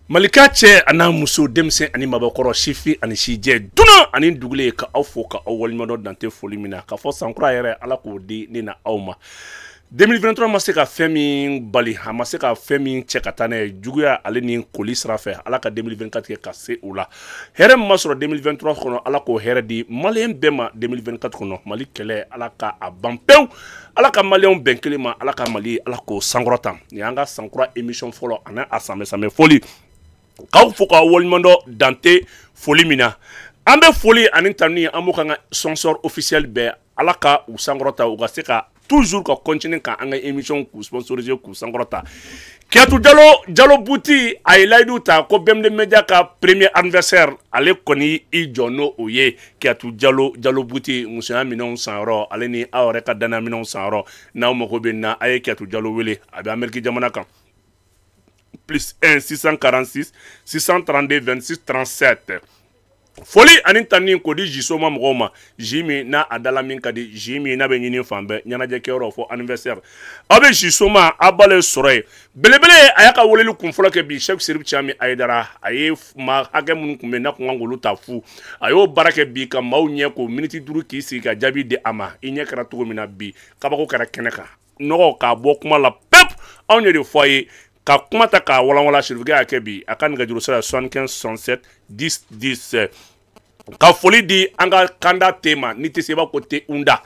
Malika cɛ ana muso denmisɛn ani mabɔkɔrɔ sifi ani sijɛ duna ani dugule ka aw fo ka aw walimadɔ dante foli min na ka fɔ sankura yɛrɛ ala k'o di ne na aw ma 2023 ma se ka fɛn min bali a ma se ka fɛn min cɛ ka taa n'a juguya ale ni koli sira fɛ ala ka 2024 ka se u la hɛrɛ min ma sɔrɔ 2023 kɔnɔ ala k'o hɛrɛ di maliyɛn bɛɛ ma 2024 kɔnɔ mali kɛlɛ ala ka a ban pewu ala ka maliyɛnw bɛn kelen ma ala ka mali ala k'o sankɔrɔta ni an ka sankura émission fɔlɔ ani a samɛ foli k'aw fo k'aw walimadɔ dante foli min na an bɛ foli ani tanu an b'u kan ka sponsor officiel bɛɛ ala ka u sankɔrɔta u ka se ka toujours ka continuer ka an ka émission k'u sponsoriser k'u sankɔrɔta Kiyatu Jalo Buti a ye layidu ta ko BMD Media ka premier anniversaire ale kɔni i jɔ n'o o ye Kiyatu Jalo Buti musoya minɛnw sanyɔrɔ ale ni aw yɛrɛ ka danaya minɛnw sanyɔrɔ n'aw mago bɛ na a ye Kiyatu Jalo wele a bɛ Amérique jamana kan plus 1 646 632 26 37 foli ani tani ko di jisoma mɔgɔw ma jimi na adala min ka di jimi na bɛ ɲini fan bɛɛ ɲɛnajɛ kɛyɔrɔ fɔ anniversaire aw bɛ jisoma a bale sɔrɔ ye belebele a y'a ka weleli kun fɔlɔ kɛ bi Cheick Sirif Chami Aidara a ye ma hakɛ minnu kun bɛ n'a kun kan k'olu ta fu a y'o baara kɛ bi ka maaw ɲɛ ko miniti 5 k'i sigi ka jaabi di a ma i ɲɛ kɛra cogo min na bi kabako kɛra kɛnɛ kan nɔgɔ k'a bɔ kuma la pep anw ye de fɔ a ye ka kuma ta ka walanwala Sirifukɛ y'a kɛ bi a ka nɛgɛjuru sira 75 67 10 10 ka foli di an ka kanda tema ni tɛ se i b'a ko te unda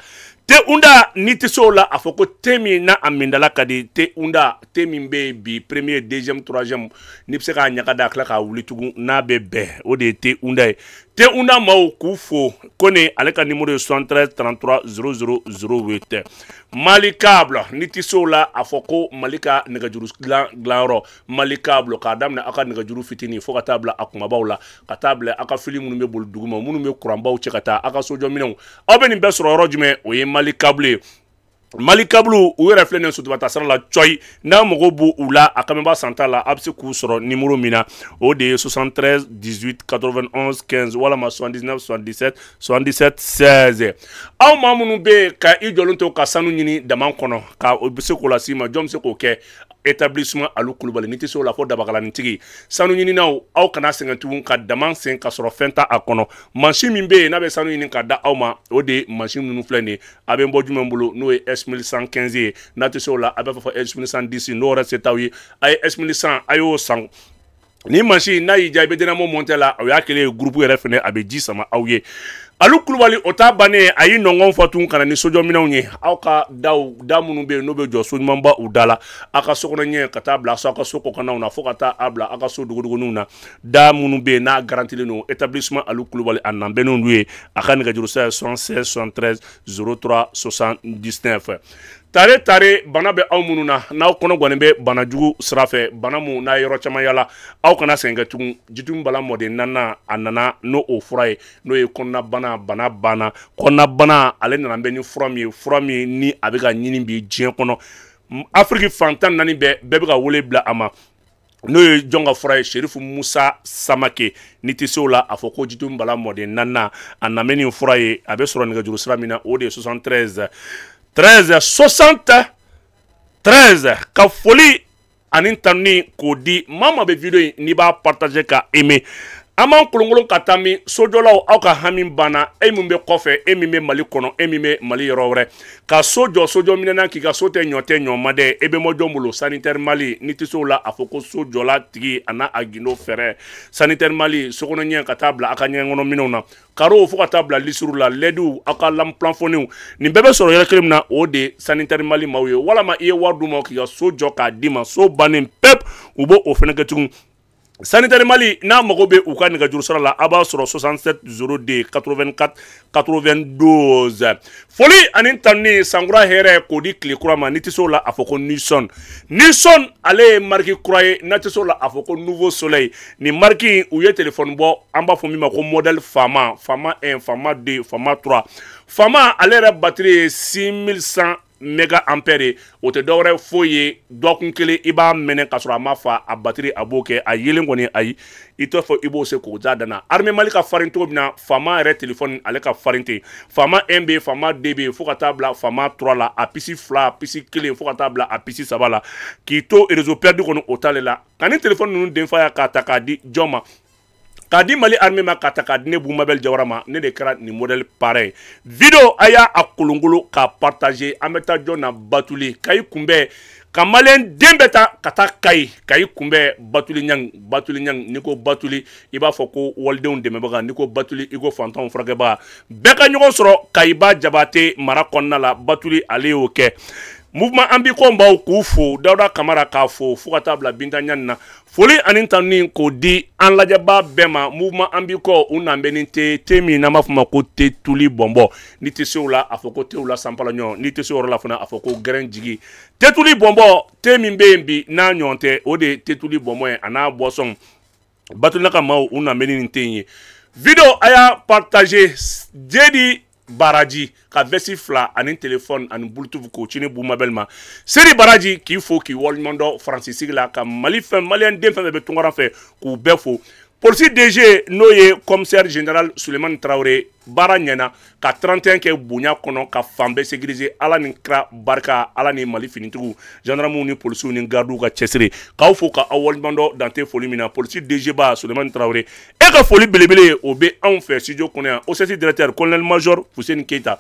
ni tɛ se o la a fɔ ko te min na a mindala ka di te unda te min bɛ bi premier deuxième troisième ni bɛ se k'a ɲaga da a tila k'a wuli tugun n'a bɛ bɛn o de ye te unda ye te unda maaw k'u fo ko ne ale ka numéro ye 73 33 0008 Mali câble ni tɛ se o la a fɔ ko Mali ka nɛgɛjuru dilanyɔrɔ Mali câble k'a daminɛ aw ka nɛgɛjuru fitinin fo ka taa bila a kumabaw la ka taa bila aw ka fili minnu bɛ boli duguma minnu bɛ kuranbaw cɛ ka taa aw ka sojɔminɛnw aw bɛ nin bɛɛ sɔrɔ yɔrɔ jumɛn o ye Mali câble ye Mali câble u yɛrɛ filɛ nin sotubata sira la coyi n'a mago b'u u la a kanbɛnba santa la a bɛ se k'u sɔrɔ numéro min na o de ye 73 18 91 15 walama 79 77 77 16 aw maa minnu bɛ yen ka i jɔlen to ka sanu ɲini dama kɔnɔ ka o bɛ se k'o las'i ma jɔn bɛ se k'o kɛ établissement Alu Kulubali ni tɛ se o la fo dabagalanintigi sanu ɲininaw aw kana sɛgɛn tugun ka dama sen ka sɔrɔ fɛn ta a kɔnɔ mansin min bɛ yen n'a bɛ sanu ɲini ka da aw ma o de ye mansin ninnu filɛ nin ye a bɛ bɔ jumɛn bolo n'o ye S1115 ye n'a tɛ se o la a bɛ fɔ S1110 n'o yɛrɛ se t'aw ye a ye S1100 a y'o san ni mansin n'a y'i diya i bɛ dynamo monter la o y'a kɛlen ye groupe yɛrɛ fɛnɛ a bɛ ji sama aw ye Alu Kulubali o t'a bannen a ye nɔngɔn fɔ tun kana ni sojɔminɛnw ye aw ka da minnu bɛ yen n'o bɛ jɔ so ɲumanba u da la aw ka sokɔnɔ ɲɛ ka taa bila aw ka so kɔkɔnɔnaw na fo ka taa a bila aw ka so dogodogoninw na da minnu bɛ yen n'a garantilen don établissement Alu Kulubali a nanbɛnnen don ye a ka nɛgɛjuru sira ye 76 73 03 79 tare bana bɛ aw minnu na n'aw kɔnɔ gɔnnen bɛ bana jugu sira fɛ bana mun n'a yɔrɔ caman yala aw kana sɛgɛn kɛ tugun jitumu bala mɔden nana a nana n'o o fura ye n'o ye kɔnɔnabana bana banna kɔnɔnabana ale nana bɛ ni fura min ni a bɛ ka ɲini bi diɲɛ kɔnɔ Afrique fantan naani bɛɛ bɛ ka wele bila a ma n'o ye jɔn ka fura ye Sherifu Musa Samake ni tɛ se o la a fɔ ko jitumu bala mɔden nana a nana ni fura ye a bɛ sɔrɔ nɛgɛjuru sira min na o de ye 73 13 60 13 ka foli ani tanu k'o di maa bɛ video in n'i b'a partager ka aimer an b'an kolonkolon ka taa min sojɔlaw aw ka hami banna e min bɛ kɔfɛ e min bɛ Mali kɔnɔ e min bɛ Mali yɔrɔ wɛrɛ ka so jɔ sojɔminɛna k'i ka so tɛ ɲɔ dɛ e bɛ mɔ jɔn bolo sanitaire Mali ni tɛ se o la a fɔ ko so jɔla tigi a n'a a gindo fɛrɛ sanitaire Mali sokɔnɔ ɲɛ ka taa bila aw ka ɲɛgɛn kɔnɔ minɛnw na karo fo ka taa bila lisuru la lediw aw ka plafoniw nin bɛɛ bɛ sɔrɔ yɔrɔ kelen min na o de sanitaire Mali maaw ye walama i ye wari d'u ma k'i ka so jɔ k'a d'i ma so bannen pep u b'o o fɛnɛ kɛ tugun sanitaire Mali n'a mago bɛ u ka nɛgɛjuru sira la a b'a sɔrɔ 67 02 84 92 foli ani tanu sankura hɛrɛ k'o di tile kura ma ni tɛ se o la a fɔ ko Nison ale ye marque kura ye n'a tɛ se o la a fɔ ko Nouveau Soleil ni marque in u ye téléphone bɔ an b'a fɔ min ma ko modèle Fama 1 Fama 2 Fama 3 Fama ale yɛrɛ batterie ye 6100 méga ampères o te dɔwɛrɛ foyi ye dɔgɔkun kelen i b'a mɛnɛ k'a sɔrɔ a ma fa a batterie a b'o kɛ a yelen kɔni ayi i t'a fɔ i b'o se k'o ja danna armée Mali ka farin cogo min na Fama yɛrɛ téléphone ale ka farin ten Fama 1 bɛ Fama 2 bɛ fo ka taa bila Fama 3 la a pisi 2 a pisi 1 fo ka taa bila a pisi 3 la k'i to réseau perdu kɔni o t'ale la ka ni téléphone ninnu denfaya k'a ta k'a di jɔn ma k'a di Mali armée ma k'a ta k'a di ne Boumabel Jawara ma ne de kɛra nin modèle pareil vidéo a y'a kolongolo k'a partager an bɛ taa jɔn na Batuli Kayi kunbɛn ka malien den bɛ ta ka taa Kayi kunbɛn Batuli Niang ni ko Batuli i b'a fɔ ko walidenw dɛmɛbaga ni ko Batuli i ko fantanw furakɛbaga bɛɛ ka ɲɔgɔn sɔrɔ Kayiba Jabate mara kɔnɔna la Batuli ale y'o kɛ mouvement Ambiko baw k'u fo Dawuda Kamara k'a fo fo ka taa bila Binta Ɲani na foli ani tanuni k'o di an lajɛba bɛɛ ma mouvement Ambiko u nan bɛ ni te min n'an b'a fɔ ma ko te tuli bɔnbɔn ni tɛ se o la a fɔ ko te la sanpala ɲɔgɔn ni tɛ se o yɔrɔ la fana a fɔ ko gɛrɛn jigi te tuli bɔnbɔn te min bɛ yen bi n'a ɲɔgɔn tɛ o de ye te tuli bɔnbɔn ye a n'a boisson Batulina maaw u nan bɛ ni te ye vidéo a y'a partager jeudi Baraji ka vesi fila ani téléphone ani bluetooth ko cini Boumabel ma Seri Baraji k'i fo k'i waliɲumandɔ Faransi sigi la ka Mali fɛn malien den fɛn bɛ tungaran fɛ k'u bɛɛ fo polisi DG n'o ye commissaire général Suleiman Traoré baara ɲɛna ka 31 kɛ bonya kɔnɔ ka fan bɛɛ sécuriser ala ni kira barika ala ni Mali finitigiw gendarmew ni polisiw ni gardiw ka cɛsiri k'aw fo ka aw waliɲumandɔ dante foli min na polisi DG ba Suleiman Traoré e ka foli belebele o bɛ anw fɛ studio kɔnɔ yan OCC directeur colonel major Fuseni Keita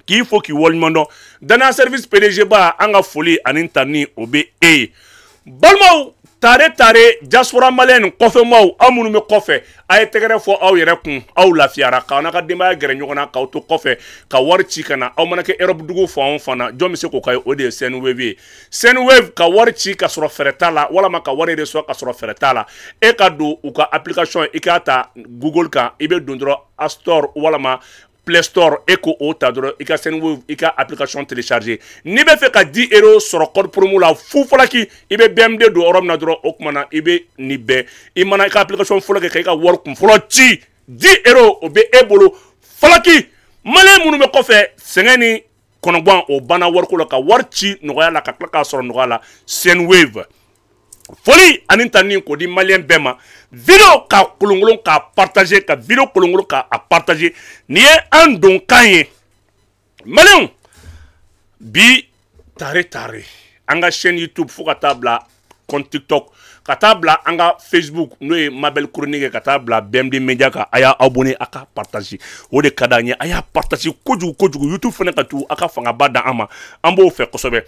k'i fo k'i waliɲumandɔ dana service PDG ba an ka foli ani tani o bɛ e ye balimaw tare diaspora malien kɔfɛ maaw aw minnu bɛ kɔfɛ a ye tɛgɛrɛ fɔ aw yɛrɛ kun aw lafiyara k'aw n'a ka denbaya gɛrɛ ɲɔgɔn na k'aw to kɔfɛ ka wari ci ka na aw mana kɛ Europe dugu fan o fan na jɔn bɛ se k'o k'a ye o de ye Senwave ye Senwave ka wari ci ka sɔrɔ fɛrɛ t'a la walama ka wari reçoit ka sɔrɔ fɛrɛ t'a la e ka don u ka application i k'a ta Google kan i bɛ don dɔrɔn App Store walama Play Store e ko o ta dɔrɔn i ka Senwave i ka application télécharger n'i bɛ fɛ ka 10 € sɔrɔ code promo la fu fɔlaki i bɛ BMD don yɔrɔ min na dɔrɔn o kuma na i bɛ nin bɛɛ i mana i ka application fɔlɔ kɛ ka i ka wari kun fɔlɔ ci 10 € o bɛ e bolo fɔlaki malien minnu bɛ kɔfɛ sɛgɛn ni kɔnɔguwan o banna wariko la ka wari ci nɔgɔya la ka tila k'a sɔrɔ nɔgɔya la Senwave foli ani tani k'o di malien bɛɛ ma video ka kolonkolon k'a partager ka video kolonkolon k'a partager nin ye an donkan ye malien bi tare an ka chaîne YouTube fo ka taa bila compte TikTok ka taa bila an ka Facebook n'o ye Mabel Chronique ka taa bila BMD Media kan a y'a abonné a ka partager o de ka d'an ye a y'a partager kojugu YouTube fana ka tugu a ka fangaba da an ma an b'o fɛ kosɛbɛ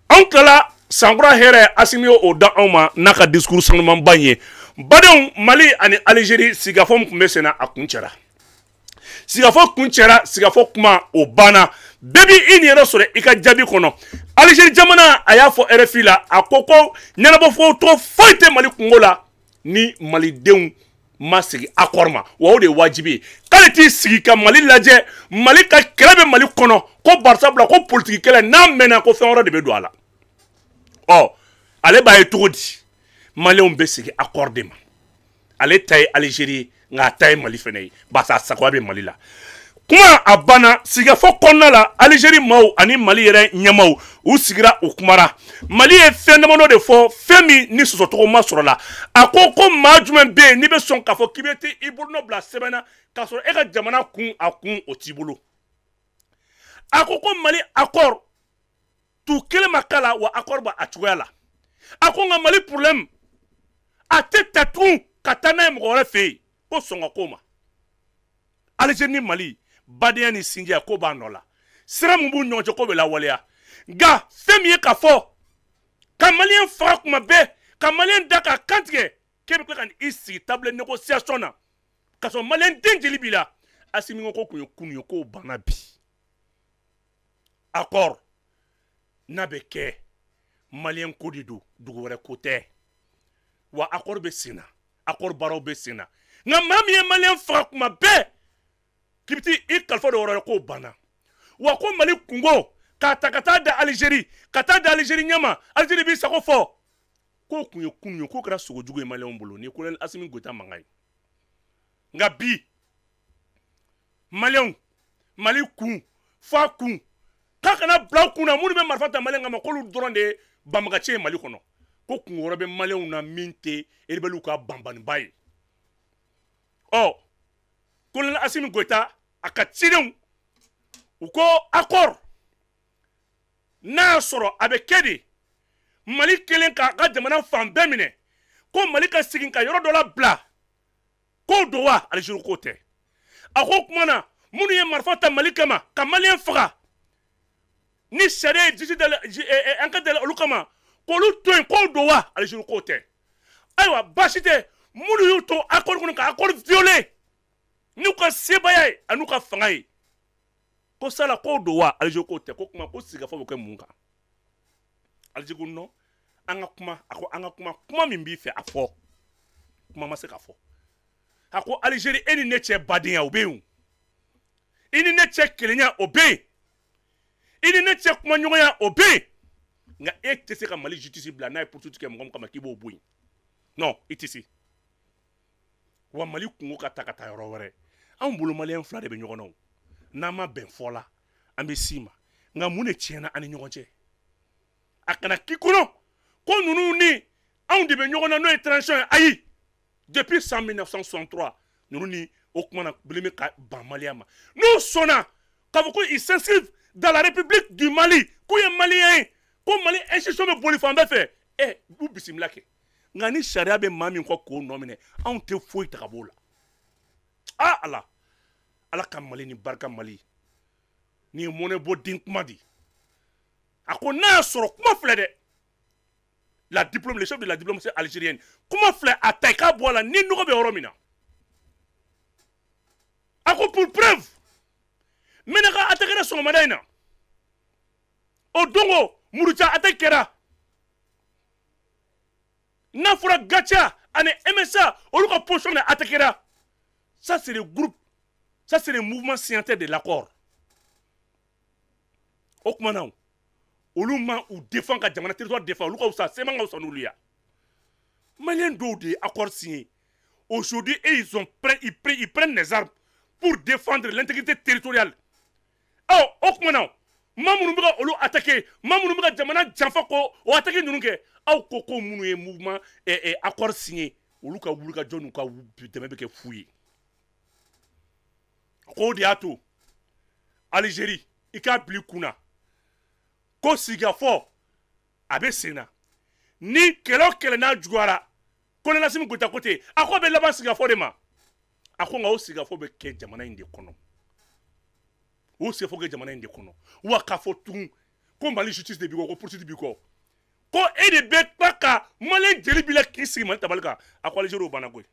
an tilala Sankura hɛrɛ Asimi o da anw ma n'a ka discours sanumanba ye badenw Mali ani Algérie sigafɔ min tun bɛ senna a kun cɛra sigafɔ kun cɛra sigafɔ kuma o banna bɛɛ b'i i yɛrɛ sɔrɔ i ka jaabi kɔnɔ Algérie jamana a y'a fɔ RFI la a ko ko ɲɛnabɔfɔ tɔgɔ foyi tɛ Mali kungo la ni malidenw ma sigi accord ma wa o de ye wajibi ye k'ale t'i sigi ka Mali lajɛ Mali ka kɛlɛ bɛ Mali kɔnɔ ko barisabula ko politique kɛlɛ n'a mɛnna ko fɛn wɛrɛ de bɛ don a la ale b'a ye cogo di maliyɛnw bɛ sigi accord de ma ale ta ye Algérie nka a ta ye Mali fɛnɛ ye barisa a sagoya bɛ Mali la kuma a banna sigafɔ kɔnɔna la Algérie maaw ani Mali yɛrɛ ɲɛmaaw u sigira u kumara Mali ye fɛn damadɔ de fɔ fɛn min ni sɔsɔcogo ma sɔrɔ la a ko maa jumɛn bɛ yen n'i bɛ sɔn k'a fɔ k'i bɛ taa i bolonɔ bila sɛbɛn na k'a sɔrɔ e ka jamana kun o t'i bolo a ko Mali accord tu kelen ma k'a la wa accord b'a cogoya la a ko nka Mali problème a tɛ ta tugun ka taa n'a ye mɔgɔ wɛrɛ fɛ yen ko sɔn ka ko ma Algérie ni Mali badenya ni sinjiya ko b'a nɔ la sira min b'u ɲɔgɔn cɛ ko bɛ lawaleya nka fɛn min ye k'a fɔ ka maliyɛn faga kuma bɛɛ ka maliyɛn da k'a kantigɛ k'e bɛ tila ka n'i sigi table négociation na ka sɔrɔ maliyɛn den jeli b'i la Asimi ko kun ye kunu ye k'o banna bi accord n'a bɛ kɛ maliyɛn ko de don dugu wɛrɛ ko tɛ wa accord bɛ sen na accord baaraw bɛ sen na nka maa min ye maliyɛn faga kuma bɛɛ k'i bɛ t'i kalifa dɔ wɛrɛ k'o banna wa ko Mali kungo k'a ta ka taa da Algérie ka taa da Algérie ɲɛma Algérie b'i sago fɔ k'o kun ye kunu ye k'o kɛra sogojugu ye maliyɛnw bolo ni colonel Asimi Goïta mankan ye nka bi maliyɛnw Mali kun fa kun k'a kana bila kunna minnu bɛ marifa ta maliyɛn kama k'olu dɔrɔn de ye banbagaci ye Mali kɔnɔ ko kungo wɛrɛ bɛ maliyɛnw na min tɛ rebelles ka banbaniba ye colonel Assimi Goïta a ka cidenw u ko accord n'a y'a sɔrɔ a bɛ kɛ de Mali kelen k'a ka jamana fan bɛɛ minɛ ko Mali ka segin ka yɔrɔ dɔ la bila k'o don wa Algérie k'o tɛ a ko kuma na minnu ye marifa ta Mali kama ka maliyɛn faga ni sariya ye justice an ka dala olu kama k'olu to yen k'o don wa Algérie k'o tɛ ayiwa baasi tɛ minnu y'u to accord kɔnɔ ka accord violer n'u ka sebaaya ye an'u ka fanga ye ko sala k'o don wa Algérie k'o tɛ ko kuma ko sigikafɔ bɛ kɛ mun kan Algérie ko non an ka kuma a ko an ka kuma min b'i fɛ a fɔ kuma ma se ka fɔ a ko Algérie e ni ne cɛ badenya o bɛ yen i ni ne cɛ kelenya o bɛ yen i ni ne cɛ kumaɲɔgɔnya o bɛ yen nka e tɛ se ka Mali justice bila n'a ye poursuite kɛ mɔgɔ min kama k'i b'o bɔ yen non i tɛ se wa Mali kungo ka taa yɔrɔ wɛrɛ anw bolo maliyɛn fila de bɛ ɲɔgɔn na o n'an ma bɛn fɔ la an bɛ s'i ma nka mun de tiɲɛna an ni ɲɔgɔn cɛ a kana k'i kɔnɔ ko ninnu ni anw de bɛ ɲɔgɔn na n'o ye transition ye ayi depuis 1963 ninnu ni o kuma na bilen bɛ ka ban maliyɛn ma n'u sɔnna k'a fɔ ko ils s'inscrivent dans la République du Mali k'u ye maliyɛn ye ko Mali institution bɛ boli fan bɛɛ fɛ u bisimila kɛ nka ni sariya bɛ maa min kɔ k'o nɔ minɛ anw tɛ foyi ta ka b'o la ala ka Mali ni barika Mali ni ye mɔnɛ bɔ den kuma di a ko n'a y'a sɔrɔ kuma filɛ dɛ le chef de la diplomatie algérienne kuma filɛ a ta i k'a bɔ a la ni nɔgɔ bɛ yɔrɔ min na a ko pour preuve Menaka attaqué sɔgɔmada in na o dongo Muruja attaque kɛra n'a fɔra Gacha ani MSA olu ka position de attaquera ça c'est le groupe ça c'est le mouvement signataire de l'accord o kuma na olu ma u défend ka jamana territoire défend olu ka usa sema ka usa n'olu ya Maliens dɔw de accord signé aujourd'hui et ils prennent les armes pour défendre l'intégrité territoriale o kuma na maa minnu bɛ ka olu attaquer maa minnu bɛ ka jamana janfa ko o attaquer ninnu kɛ aw ko ko minnu ye mouvement accord signé olu ka wuli ka jɔ n'u ka dɛmɛ bɛ kɛ fu ye ko de y'a to Algérie i k'a bila i kunna ko sigikafɔ a bɛ sen na ni kɛlɛ o kɛlɛ n'a juguyara colonel Assimi Goïta ko ten a ko a bɛ laban sigikafɔ de ma a ko nka o sigikafɔ bɛ kɛ jamana in de kɔnɔ o sigikafɔ bɛ kɛ jamana in de kɔnɔ wa k'a fɔ tugun ko Mali justice de b'i kɔ ko poursuite b'i kɔ ko e de bɛ tila ka Maliyɛn jeli b'i la k'i sigi Mali tabali kan a ko Algérie o banna koyi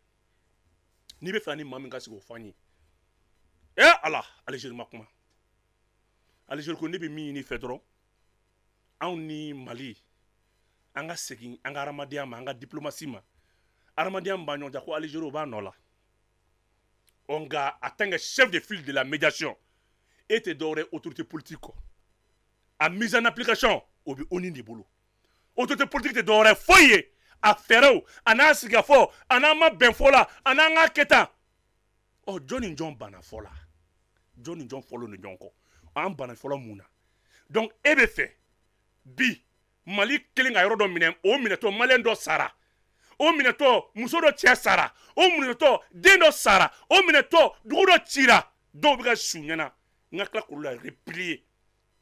n'i bɛ fɛ ani maa min ka sigi o fɔ an ye Ala Algérie ma kuma Algérie ko ne bɛ min ɲini i fɛ dɔrɔn anw ni Mali an ka segin an ka hadamadenya ma an ka diplomatie ma hadamadenya min b'a ɲɔgɔn cɛ ko Algérie o b'a nɔ la nka en tant que chef de file de la médiation e tɛ dɔwɛrɛ autorité politique kɔ a mise en application o bɛ ONU de bolo autorité politique tɛ dɔwɛrɛ foyi ye a fɛɛrɛw a n'a sigikafɔ a n'an ma bɛn fɔ la a n'an ka kɛ tan jɔn ni jɔn banna fɔ la jɔn ni jɔn fɔlɔ ni jɔn kɔ an banna fɔlɔ mun na donc e bɛ fɛ bi Mali kelen ka yɔrɔ dɔ minɛ o minɛtɔ Maliyɛn dɔ sara o minɛtɔ muso dɔ cɛ sara o minɛtɔ den dɔ sara o minɛtɔ dugu dɔ cira dɔw bɛ ka su ɲɛna n ka tila k'olu la replier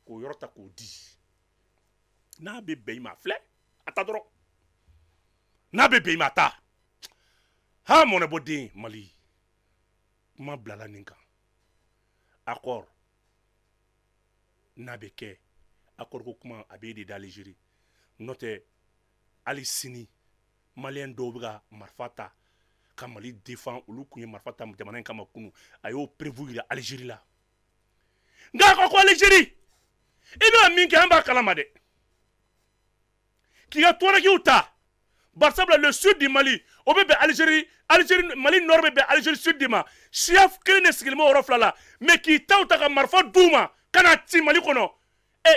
k'o yɔrɔ ta k'o di n'a bɛ bɛn i ma filɛ a ta dɔrɔn n'a bɛ bɛn i ma a ta mɔnɛ den Mali kuma bilala nin kan accord n'a bɛ kɛ accord ko kuma a bɛ de da Algérie n'o tɛ hali sini Maliyɛn dɔw bɛ ka marifa ta ka Mali défend olu kun ye marifa ta jamana in kama kunu a y'o prévu yira Algérie la nka a ko Algérie i bɛ min kɛ an b'a kalama dɛ k'i ka tɔɔrɔkiw ta barisabula le sud du Mali o bɛ bɛn Algérie Mali nord bɛ bɛn Algérie sud de ma siya kelen de sigilen bɛ o yɔrɔ fila la mais k'i taw ta ka marifa d'u ma ka na ci Mali kɔnɔ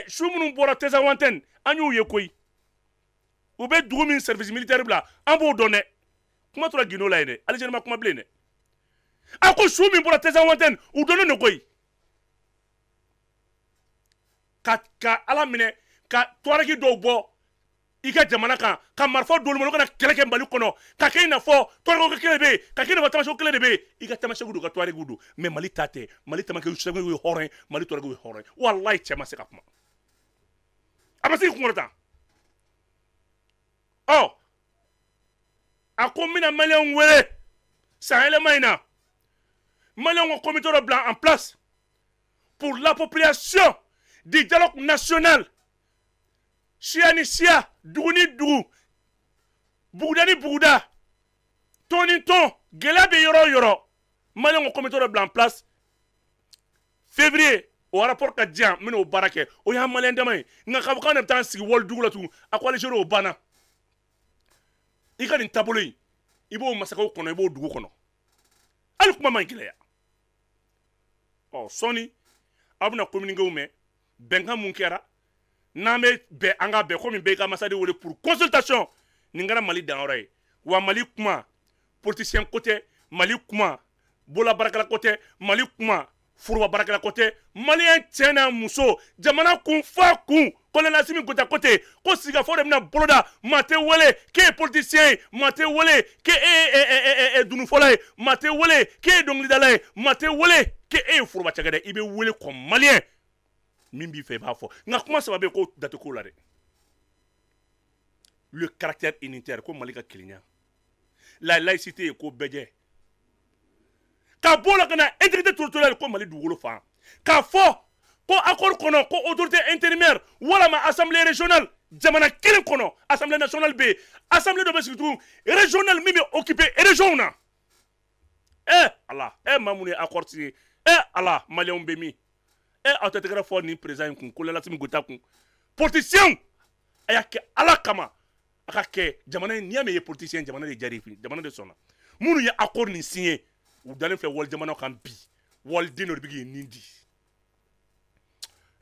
su minnu bɔra Tesawanten an y'u ye koyi u bɛ dugu min service militaire bila an b'o dɔn dɛ kuma tora Guinée la yen dɛ Algérie ma kuma bilen dɛ a ko su min bɔra Tesawanten u dɔnnen don koyi ka ala minɛ ka tɔɔrɔki dɔw bɔ i ka jamana kan ka marifa dolumalo kana kɛlɛ kɛ mali kɔnɔ ka kɛ i n'a fɔ tɔɔrɔko kelen de bɛ yen ka kɛ i n'a fɔ tamasɛku kelen de bɛ yen i ka tamasɛku don ka tɔɔrɔkiw don mais mali ta tɛ mali tamasɛku ye hɔrɔn ye mali tɔɔrɔkiw ye hɔrɔn ye walayi cɛ ma se ka kuma a ma se k'i kunkɔrɔ tan ɔ a ko n bɛna maliyɛnw wele san yɛlɛma in na maliyɛnw ka comité dɔ bila en place pour l'appropriation du dialogue national siya ni siya dugu ni dugu buguda ni buguda ton ni ton gɛlɛya bɛ yɔrɔ o yɔrɔ maliyɛnw ka comité dɔ bila en place février o rapport ka diyan n bɛna o baara kɛ o y'an maliyɛn dama ye nka k'a fɔ k'an de bɛ taa sigi walidugu la tugun a ko Algérie o banna i ka nin taabolo in i b'o masakɛw kɔnɔ i b'o dugu kɔnɔ hali kuma man gɛlɛya ɔ sɔɔni aw bɛna communiquéw mɛn bɛnkan mun kɛra n'an bɛ bɛn an ka bɛn komi bɛɛ ka masadi wele pour consultation nin kɛra mali danyɔrɔ ye wa mali kuma politicien ko tɛ mali kuma bololabaarakɛla ko tɛ mali kuma foroba baarakɛla ko tɛ maliyɛn cɛ n'a muso jamana kun fa kun Colonel Assimi Goïta ko ten ko sigikafɔ de bɛna boloda maa tɛ wele k'e ye politicien ye maa tɛ wele k'e ye dunufɔla ye maa tɛ wele k'e ye dɔnkilidala ye maa tɛ wele k'e ye foroba cakɛda ye i bɛ wele kɔ maliyɛn min b'i fɛ i b'a fɔ nka kuma saba bɛ yen ko date ko la dɛ le caractère unitaire ko mali ka kelenya la laïcité ko bɛɛ jɛ ka bɔ la ka na intégrité territoriale ko mali dugukolo fan k'a fɔ ko accord kɔnɔ ko autorité intérimaire walama assemblée régionale jamana kelen kɔnɔ assemblée nationale bɛ yen assemblée dɔ bɛ sigi tugun régionale min bɛ occuper région na ala maa mun ye accord signé ala maliyɛnw bɛ min aw tɛ tɛgɛrɛ fɔ nin président in kun Colonel Assimi Goïta kun politicien a y'a kɛ ala kama a ka kɛ jamana in n'i y'a mɛn i ye politicien jamana de diyara i jamana de sɔnna minnu ye accord nin signé u dalen filɛ wali jamana kan bi waliden dɔ de bɛ k'i nin di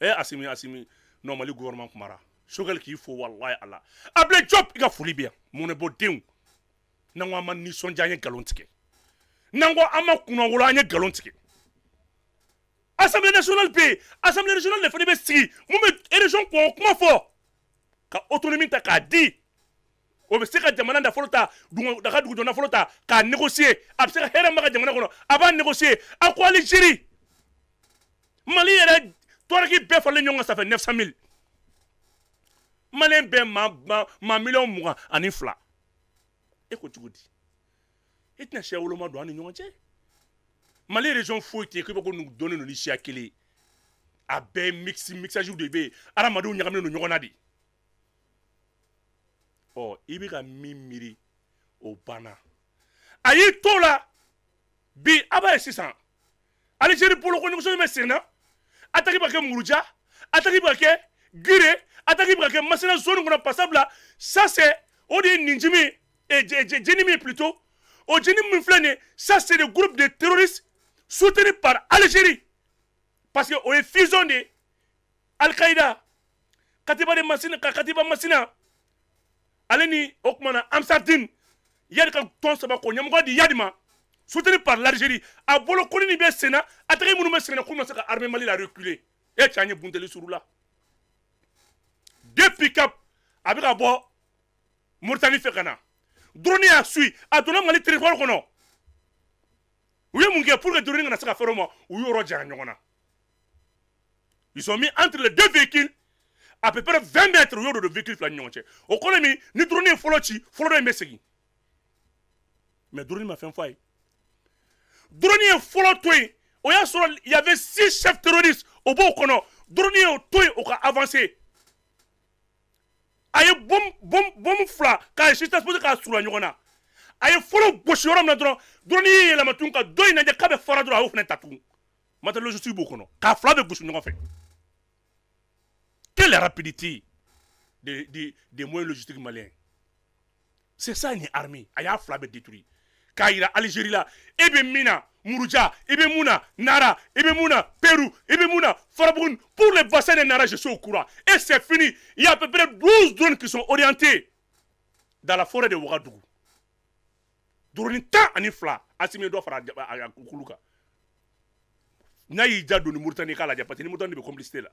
Assimi non mali gouvernement kumara Choguel k'i fo walayi ala Ablaye Diop i ka foli bɛ yan mun bɔ denw n'an ko an ma nisɔndiya an ye nkalon tigɛ n'an ko an ma kunnawolo an ye nkalon tigɛ Assemblée nationale bɛ yen Assemblée nationale de fana bɛ sigi mun bɛ région kɔn kuma fɔ ka autonomie ta k'a di o bɛ se ka jamana nafolo ta daga dugujɔ nafolo ta k'a négocier a bɛ se ka hɛrɛ ma ka jamana kɔnɔ a b'a négocier a ko Algérie Mali yɛrɛ tɔɔrɔki bɛɛ faralen ɲɔgɔn kan ça fait 900 000 maliyɛn bɛɛ maa miliyɔn 22 e ko cogo di e tɛna siya woloma don an ni ɲɔgɔn cɛ Mali région foyi tɛ yen k'i bɛ ko nin donnen don ni siya kelen ye a bɛɛ mixage de bɛ yen adamadenw ɲagaminen don ɲɔgɔn na de i bɛ ka min miiri o banna a y'i to la bi a b'a ye sisan Algérie bolokoɲɔgɔnso bɛ sen na attaque bɛ kɛ Muruja attaque bɛ kɛ Gire attaque bɛ kɛ Masina zone kɔnɔ passable ça c'est o de ye Ninjimi Djenimi plutôt o Djenimi min filɛ nin ye ça c'est des groupes de terroristes soutenus par Algérie parce que o ye fusion de Al-Qaïda Katiba Masina ale ni o kuma na Amsardine yadi ka tɔn saba ko ɲɛmɔgɔ di yadi ma soutenu par l'Algérie a bolo koni ni bɛ sen na attaque minnu bɛ sen na k'u ma se ka armée Mali la reculer cɛ an ye bunteli suru la depuis Cap a bɛ ka bɔ Mauritanie fɛ ka na drone y'a suit a donna Mali territoire kɔnɔ u ye mun kɛ pour que drone kana se ka fɛrɛ o ma u y'o yɔrɔ janya ɲɔgɔn na ils ont mis entre les deux véhicules à peu près 20 mètres u y'o don véhicule fila ni ɲɔgɔn cɛ o kɔrɔ min ni drone ye fɔlɔ ci fɔlɔ dɔ in bɛ segin mais drone ma fɛn fɔ a ye drone ye fɔlɔ to yen o y'a sɔrɔ il y avait 6 chefs terroristes o b'o kɔnɔ drone ye o to yen o ka avancer a ye bombe fila k'a juxtaposer k'a surula ɲɔgɔn na a ye fɔlɔ gosi yɔrɔ min na dɔrɔn drone ye yɛlɛma tun ka dɔ in lajɛ k'a bɛ fara dɔrɔn a y'o fana ta tugun matériel logistique b'o kɔnɔ k'a fila bɛ gosi ɲɔgɔn fɛ quelle rapidité des moyens logistiques maliens c'est ça une armée a y'a fila bɛ détruire k'a yira Algérie la e bɛ min na Muruja i bɛ mun na Nara i bɛ mun na Pérou i bɛ mun na Farabougou pour les bassins de Nara je suis au courant et c'est fini il y a à peu près 12 drones qui sont orientés dans la forêt de Ouagadougou drone 10 ani fila Assimi dɔ fara a kulu kan n'a y'i ja don ni Mauritanie k'a lajɛ parce que ni Mauritanie bɛ complicité la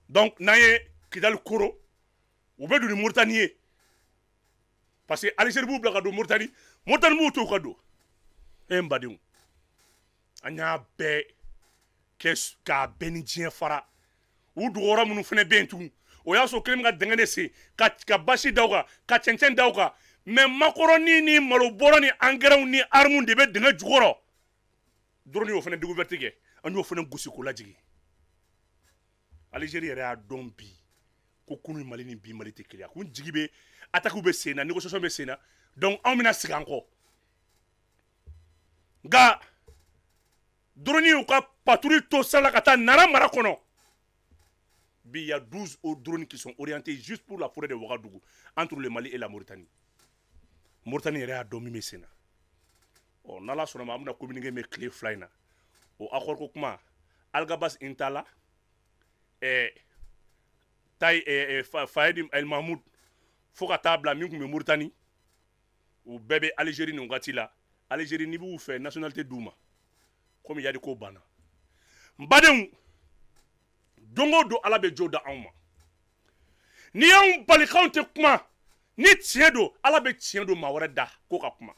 donc n'an ye Kidal koro u bɛ don ni Mauritanie ye parce que Algérie b'u bila ka don Mauritanie b'u to ka don n badenw an y'a bɛɛ k'a bɛɛ ni diɲɛ fara u dogora minnu fana bɛ yen tugun o y'a sɔrɔ kelen bɛ ka dingɛ de sen ka basi da u kan ka cɛncɛn da u kan mais makɔrɔni ni malobɔrɔ ni angɛrɛw ni armes de bɛ dingɛ jukɔrɔ drone y'o fana découverte kɛ an y'o fana gosi k'o lajigin Algérie yɛrɛ y'a dɔn bi ko kunu Mali ni bi Mali tɛ kelen ye kun jigi bɛ attaque bɛ sen na négociation bɛ sen na donc anw bɛna segin an kɔ nka drone y'u ka patrouille to sala ka taa Nara mara kɔnɔ bi il y a 12 drones qui sont orientés juste pour la forêt de Ouagadougou entre le Mali et la Mauritanie Mauritanie yɛrɛ y'a dɔn min bɛ sen na ɔ n'Ala sɔnna ma an bɛna communiquer mɛn tile fila in na o accord ko kuma Algabas Intala Fayed El Mahmoud fo ka taa bila min tun bɛ Mauritanie u bɛɛ bɛ Algérie nin wagati la Algérie n'i b'u fɛ nationalité d'u ma komi yadi ko banna n badenw don o don Ala bɛ jo da anw ma ni y'anw bali k'anw tɛ kuma ni tiɲɛ don Ala bɛ tiɲɛ don maa wɛrɛ da ko ka kuma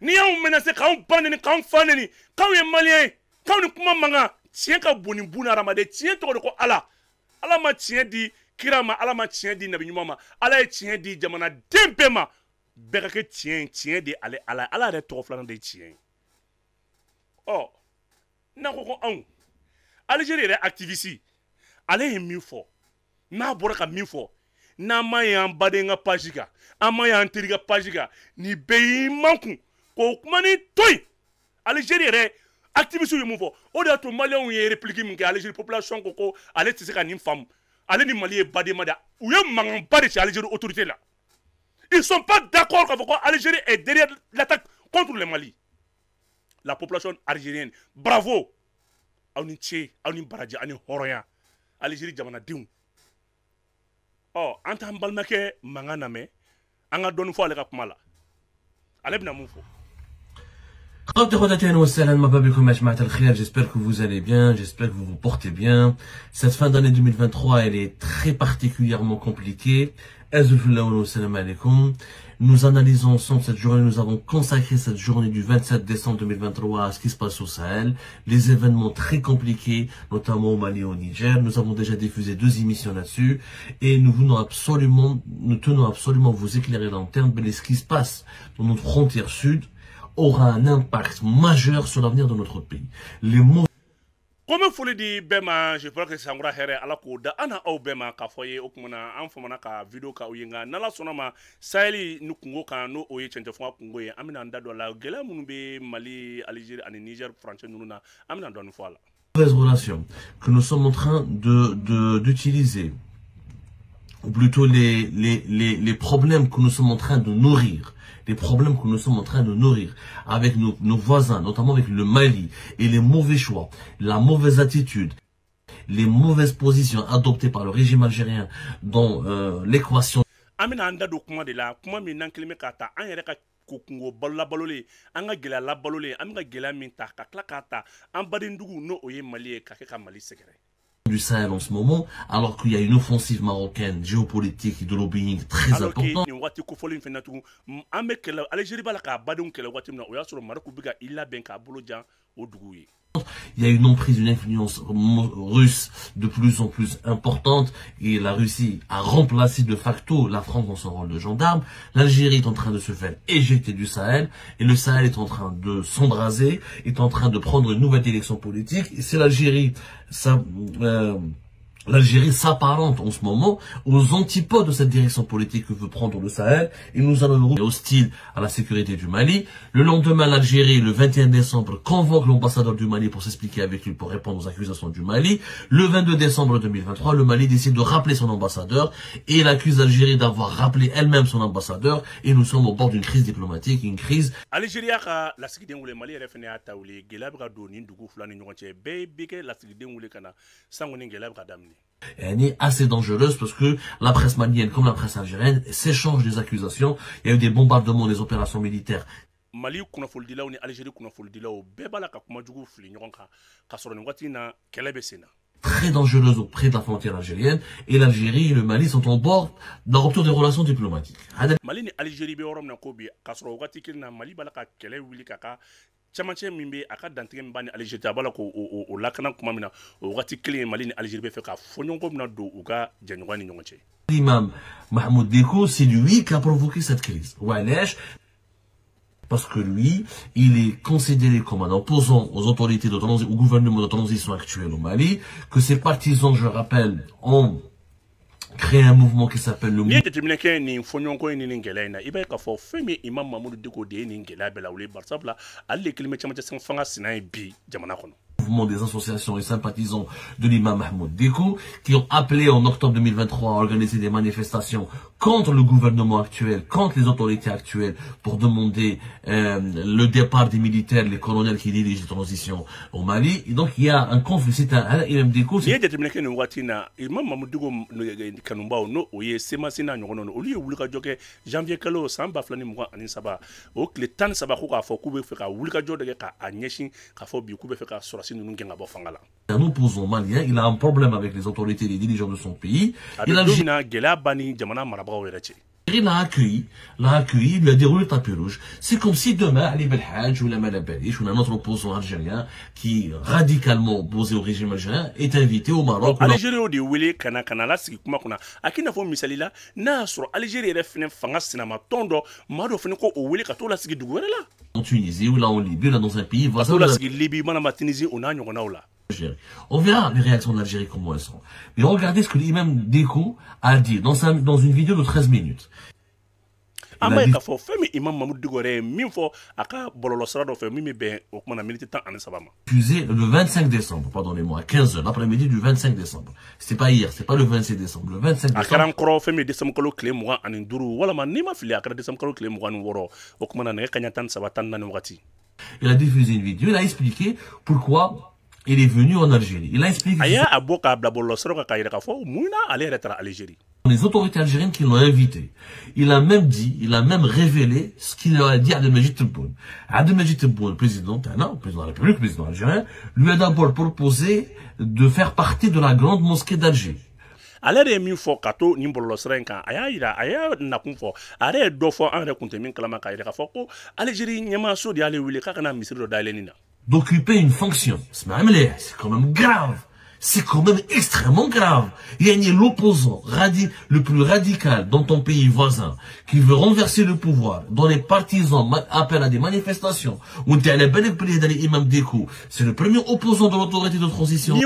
ni y'anw menacé k'anw ba neni k'anw fa neni k'anw ye maliyɛn ye k'anw ni kuma mankan tiɲɛ ka bon ni buna hadamaden tiɲɛ tɔgɔ de ko Ala Ala ma tiɲɛ di kira ma Ala ma tiɲɛ di nabi ɲuman ma Ala ye tiɲɛ di jamanaden bɛɛ ma bɛɛ ka kɛ tiɲɛ de ale Ala Ala yɛrɛ tɔgɔ filanan de ye tiɲɛ ye ɔ n'a ko ko anw Algérie yɛrɛ activiste ale ye min fɔ n'a bɔra ka min fɔ n'an ma ye an baden ka page kan an ma ye an teri ka page kan nin bɛɛ y'i makun k'o kuma ni to yen Algérie yɛrɛ activiste ye mun fɔ o de y'a to maliyɛnw ye réplique min kɛ Algérie population ko ale tɛ se ka nin faamu ale ni Mali ye badenma de u ye mankanba de cɛ Algérie autorité la ils sont pas d'accord k'a fɔ ko Algérie est derrière l'attaque contre le Mali la population algérienne bravo aw ni ce aw ni baraji aw ni hɔrɔnya Algérie jamanadenw ɔ an t'an balimakɛ mankan lamɛn an ka dɔɔni fɔ ale ka kuma la ale bɛna mun fɔ. J'espère que vous allez bien, j'espère que vous vous portez bien. Cette fin d'année 2023, elle est très particulièrement compliquée. Nous analysons ensemble cette journée, nous avons consacré cette journée du 27 décembre 2023 à ce qui se passe au Sahel, les événements très compliqués, notamment au Mali et au Niger. Nous avons déjà diffusé 2 émissions là-dessus et nous tenons absolument vous éclairer lanterne, mais ce qui se passe dans notre frontière sud aura un impact majeur sur l'avenir de notre pays. Les mots Comme foli di bema je crois que sangura here ala ko da ana au bema ka foye o kuma na an fama na ka video ka uyinga nala sonama Saheli nu kungo kan no oye chente fo kungo ye amina ndado la gela munu be Mali Algérie et Niger français nuna amina don fo la mauvaises relations que nous sommes en train d'utiliser ou plutôt les problèmes que nous sommes en train de nourrir avec nos voisins, notamment avec le Mali, et les mauvais choix, la mauvaise attitude, les mauvaises positions adoptées par le régime algérien dans l'équation. Amina anda do kuma de la kuma min nan kelime ka ta an yɛrɛ ka kokungo balola balole an ka gɛlɛya la balole an ka gɛlɛya min ta ka tila k'a ta an badendugu n'o o ye Mali ye ka kɛ ka Mali sɛgɛrɛ. Du Sahel en ce moment, alors qu'il y a une offensive marocaine géopolitique et de lobbying très importante. Il y a une emprise, une influence russe de plus en plus importante et la Russie a remplacé de facto la France dans son rôle de gendarme. L'Algérie est en train de se faire éjecter du Sahel et le Sahel est en train de s'embraser, est en train de prendre une nouvelle direction politique. Et c'est l'Algérie, l'Algérie s'apparente en ce moment aux antipodes de cette direction politique que veut prendre le Sahel et nous allons hostile à la sécurité du Mali. Le lendemain, l'Algérie, le 21 décembre, convoque l'ambassadeur du Mali pour s'expliquer avec lui, pour répondre aux accusations du Mali. Le 22 décembre 2023, le Mali décide de rappeler son ambassadeur et il accuse l'Algérie d'avoir rappelé elle-même son ambassadeur et nous sommes au bord d'une crise diplomatique, une crise. Algérie la sécurité ou le Mali refene à taouli, gelabra doni ndugu fulani nyonche bébé la sécurité ou le kana sangoni gelabra damni. Elle est assez dangereuse parce que la presse malienne comme la presse algérienne s'échangent des accusations. Il y a eu des bombardements, des opérations militaires. Mali kunafolidila ou ni Algérie kunafolidila ou bébala ka kuma jugu fili ɲɔgɔn kan ka sɔrɔ nin waati na kɛlɛ bɛ sen na. très dangereuse auprès de la frontière algérienne, et l'Algérie et le Mali sont en bord de la rupture des relations diplomatiques. Mali ni Algérie be worom na ko bi kasro wakati kilna Mali balaka kele wili kaka chamache mimbe aka dantige mbani Algérie tabala ko o lakana kuma mina o wakati kilin Mali ni Algérie be fe ka fonyon ko mina do uga janywani nyonche. L'imam Mahmoud Dicko, c'est lui qui a provoqué cette crise. Walesh, parce que lui, il est considéré comme un opposant aux autorités de transition, au gouvernement de transition actuel au Mali, que ses partisans, je rappelle, ont créé un mouvement qui s'appelle le mouvement. Des associations et sympathisants de l'imam Mahmoud Dicko qui ont appelé en octobre 2023 à organiser des manifestations contre le gouvernement actuel, contre les autorités actuelles pour demander le départ des militaires, les colonels qui dirigent les transitions au Mali. Et donc il y a un conflit, c'est un imam Dicko. Imam Mahmoud Dicko kanumba no oye sema sina nyono oli wulika joke janvier kalo samba flani mwa ani saba o kle tan saba ko ka fo kube fe ka wulika jode ka anyeshin ka fo bi kube fe ka sorasi nunu ngenga bo fangala. Un opposant malien, il a un problème avec les autorités et les dirigeants de son pays. Il l'a accueilli, il lui a déroulé le tapis rouge. C'est comme si demain, Ali Belhadj ou la Malabalish ou un autre opposant algérien qui radicalement opposé au régime algérien est invité au Maroc. Algérie di wele kana la sigi kuma kuna akina fo misalila na soro Algérie refne fanga sinama tondo mado fene ko o wele ka to la sigi dugu wala en Tunisie ou là en Libye, là dans un pays voisin. On verra les réactions de l'Algérie comment elles sont. Mais regardez ce que l'imam Dicko a dit dans une vidéo de 13 minutes. Accusé le 25 décembre, pardonnez-moi, à 15h, l'après-midi du 25 décembre. C'était pas hier, c'est pas le 26 décembre, le 25 décembre. Il a diffusé une vidéo, il a expliqué pourquoi il est venu en Algérie. Il a expliqué les autorités algériennes qui l'ont invité. Il a même dit, il a même révélé ce qu'il a dit à Abdelmadjid Tebboune. Abdelmadjid Tebboune, le président de la République, le président algérien, lui a d'abord proposé de faire partie de la grande mosquée d'Alger. Alere mi fo kato ni bololo srenka aya na kunfo are do fo an rekunte min kalama ka ira fo ko Algérie nyama so di ale wile ka kana misri do dalenina d'occuper une fonction. C'est quand même grave. C'est quand même extrêmement grave. Il y a l'opposant le plus radical dans ton pays voisin qui veut renverser le pouvoir, dont les partisans appellent à des manifestations. C'est le premier opposant de l'autorité de transition.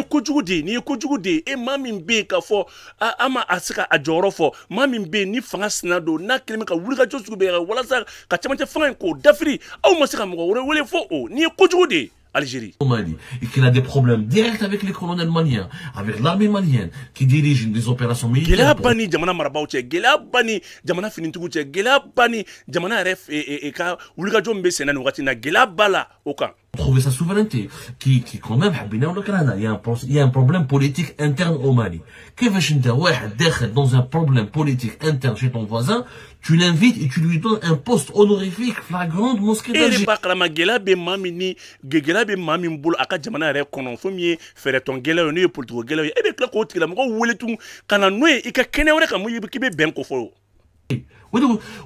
Algérie. Au Mali, et qu'il a des problèmes directs avec les colonels maliens, avec l'armée malienne, qui dirige des opérations militaires. Trouver sa souveraineté, qui quand même, il y a un problème politique interne au Mali. Dans un problème politique interne chez ton voisin, tu l'invites et tu lui donnes un poste honorifique, la grande mosquée d'Alger.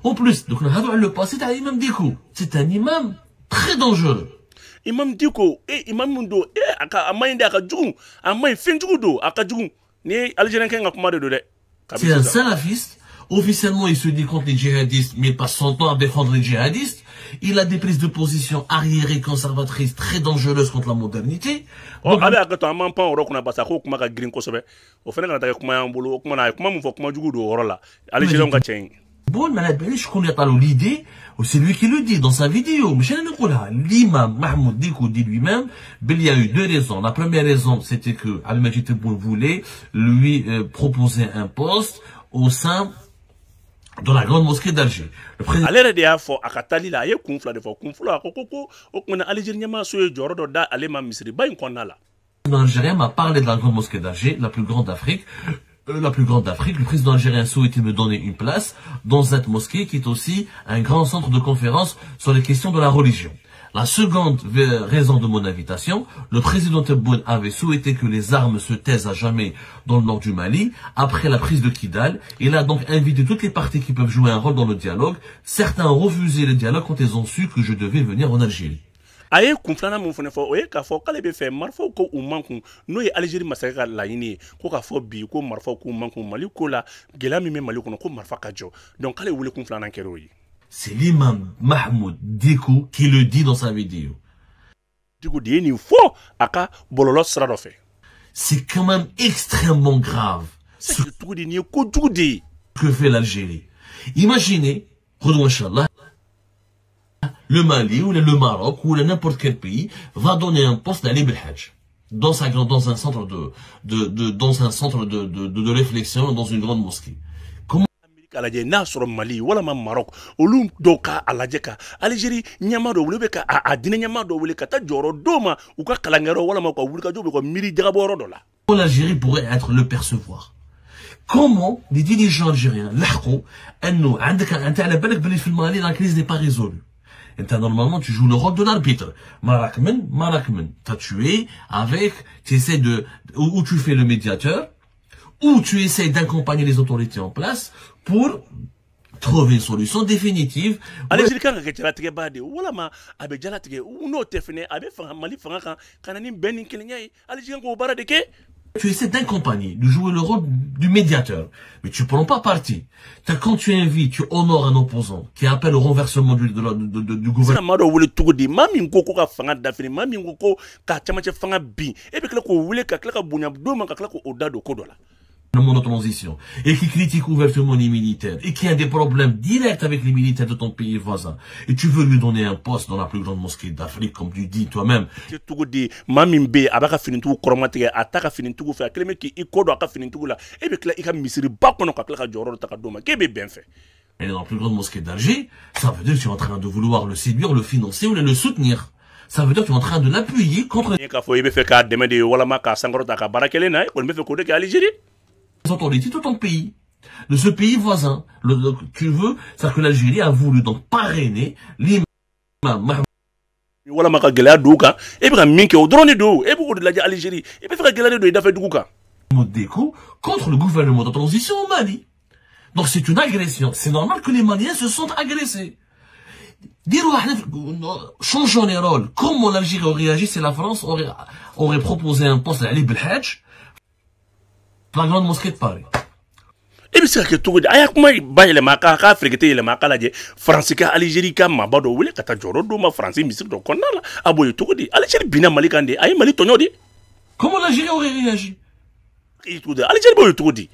En plus, donc le passé, c'est un imam Dicko. C'est un imam très dangereux. Imam Dicko, imam Mundo, c'est un salafiste. Officiellement, il se dit contre les djihadistes, mais il passe son temps à défendre les djihadistes. Il a des prises de position arriérées, conservatrices, très dangereuses contre la modernité. Bon, je connais pas l'idée, c'est lui qui le dit dans sa vidéo. Mais l'imam Mahmoud Dicko dit lui-même, il y a eu deux raisons. La première raison, c'était que Abdelmadjid Tebboune voulait lui proposer un poste au sein dans la grande mosquée d'Alger. Le président algérien m'a parlé de la grande mosquée d'Alger, la plus grande d'Afrique. Le président algérien souhaitait me donner une place dans cette mosquée qui est aussi un grand centre de conférence sur les questions de la religion. La seconde raison de mon invitation, le président Tebboune avait souhaité que les armes se taisent à jamais dans le nord du Mali. Après la prise de Kidal, il a donc invité toutes les parties qui peuvent jouer un rôle dans le dialogue. Certains ont refusé le dialogue quand ils ont su que je devais venir en Algérie. Aye kunflana mun fana fɔ o ye k'a fɔ k'ale bɛ fɛ marifaw ko u man kun n'o ye Algérie masakɛ ka laɲini ye ko k'a fɔ bi ko marifaw k'u man kun Mali ko la gɛlɛya min bɛ Mali kɔnɔ ko marifa ka jɔ donc k'ale wele kun filanan kɛra o ye. C'est l'imam Mahmoud Dicko qui le dit dans sa vidéo. Dicko de ye nin fɔ a ka bɔlɔlɔ sira dɔ fɛ. C'est quand même extrêmement grave. C'est cogo de nin ye kojugu de ye. Que fait l'Algérie? Imaginez, Inch'Allah, le Mali ou le Maroc ou n'importe quel pays va donner un poste d'aller Belhadj dans un centre de réflexion dans une grande mosquée. Comment Algérie n'a sur Mali ou le Maroc ou l'un d'oka Algérie Algérie nyama do wule ka a dine nyama do wule ka ta joro doma ou ka kalangero wala ma ko wule ka jobe ko miri jagaboro do la. l'Algérie pourrait être le percevoir? Comment les dirigeants algériens l'ahqou انه عندك انت على بالك بلي في المالي la crise n'est pas résolue. Et normalement, tu joues le rôle de l'arbitre. Marakmen, t'as tué avec, tu essaies ou tu fais le médiateur, ou tu essaies d'accompagner les autorités en place pour trouver une solution définitive. Algérie kan ka jala tigɛ ba de wala ma a bɛ jala tigɛ u n'o tɛ fɛnɛ a bɛ fanga Mali fanga kan ka na ni bɛn ni kelenya ye Algérie ko baara de kɛ. Tu essaies d'accompagner, de jouer le rôle du médiateur, mais tu prends pas parti. Quand tu invites, tu honores un opposant qui appelle au renversement du gouvernement. De transition et qui critique ouvertement les militaires et qui a des problèmes directs avec les militaires de ton pays voisin et tu veux lui donner un poste dans la plus grande mosquée d'Afrique comme tu dis toi-même. Et dans la plus grande mosquée d'Alger, ça veut dire que tu es en train de vouloir le séduire, le financer ou le soutenir. Ça veut dire que tu es en train de l'appuyer contre les autorités de ton pays, de ce pays voisin. Tu veux, c'est-à-dire que l'Algérie a voulu donc parrainer l'imam Mahmoud. Dicko contre le gouvernement de transition au Mali. Donc c'est une agression. C'est normal que les Maliens se sentent agressés. Changeons les rôles. Comment l'Algérie aurait réagi si la France aurait proposé un poste à Ali Belhadj, la grande mosquée de Paris? Et puis c'est que tout le monde a maka africain le maka la France ka Algérie ka mabado wele kata joro do ma France misir do konala aboy tout di Algérie bina Mali kande ay Mali tonyo di. Comment l'Algérie aurait réagi? Et tout de Algérie boy tout di.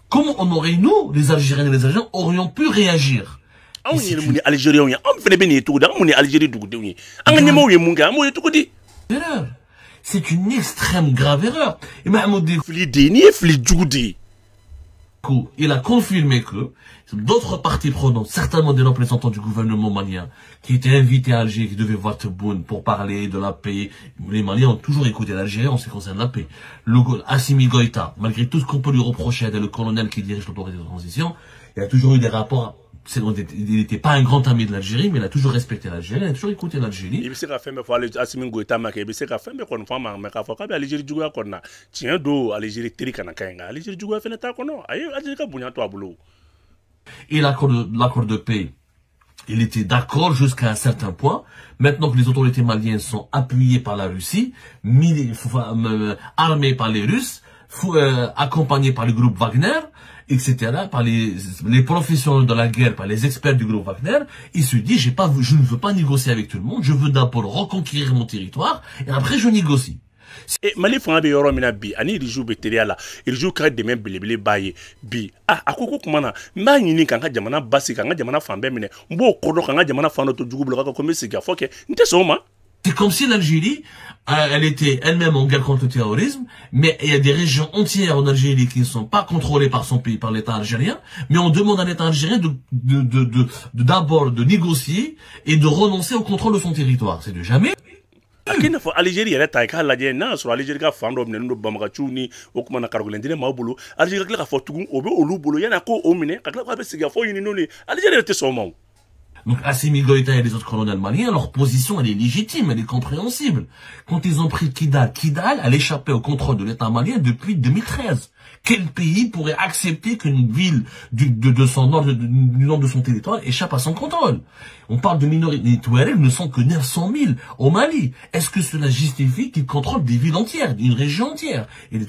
Comment on aurait, nous, les Algériens et les Algériens, aurions pu réagir? C'est une extrême grave erreur. Et Mahmoud Dicko, il a confirmé que d'autres parties prenantes, certainement des représentants du gouvernement malien, qui étaient invités à Alger, qui devaient voir Tebboune pour parler de la paix. Les Maliens ont toujours écouté l'Algérie en ce qui concerne la paix. Assimi Goïta, malgré tout ce qu'on peut lui reprocher, le colonel qui dirige l'autorité de transition, il a toujours eu des rapports. Il n'était pas un grand ami de l'Algérie, mais il a toujours respecté l'Algérie, il a toujours écouté l'Algérie. Il s'est fait Assimi Goïta, il s'est fait Algérie du Gouvernement. Tiens, do Algérie Terikana Kainga, Algérie du Gouvernement, Algérie Kabounato Aboulou. Et l'accord de paix, il était d'accord jusqu'à un certain point. Maintenant que les autorités maliennes sont appuyées par la Russie, armées par les Russes, accompagnées par le groupe Wagner, etc., par les professionnels de la guerre, par les experts du groupe Wagner, il se dit, je ne veux pas négocier avec tout le monde, je veux d'abord reconquérir mon territoire, et après je négocie. Et Mali fanga be yoro mina bi ani riju be teriya la riju ka deme belebele baye bi akoko kumana mba nyini kan ka jamana basi kan ka jamana fambe mine mbo kodo kan ka jamana fando to jugu bloka ko mesi ga foke nte soma. C'est comme si l'Algérie, elle était elle-même en guerre contre le terrorisme, mais il y a des régions entières en Algérie qui ne sont pas contrôlées par son pays, par l'État algérien, mais on demande à l'État algérien d'abord de négocier et de renoncer au contrôle de son territoire. C'est de jamais. Akina fo Algérie yɛrɛ ta ka lajɛ n'a sɔrɔ Algérie ka fan dɔ minɛnen don Bamagaciw ni o kuma na Karagolɛndinɛ maaw bolo Algérie ka tila ka fɔ tugun o bɛ olu bolo yan'a ko o minɛ ka tila k'a bɛ sigi ka fɔ ɲini n'o ye Algérie yɛrɛ tɛ sɔn o ma. Donc Assimi Goïta et les autres colonels maliens, leur position elle est légitime, elle est compréhensible. Quand ils ont pris Kidal, elle échappait au contrôle de l'État malien depuis 2013. Quel pays pourrait accepter qu'une ville de son nord, du nord de son territoire échappe à son contrôle? On parle de minorités. Les Touaregs ne sont que 900 000 au Mali. Est-ce que cela justifie qu'ils contrôlent des villes entières, une région entière? Et les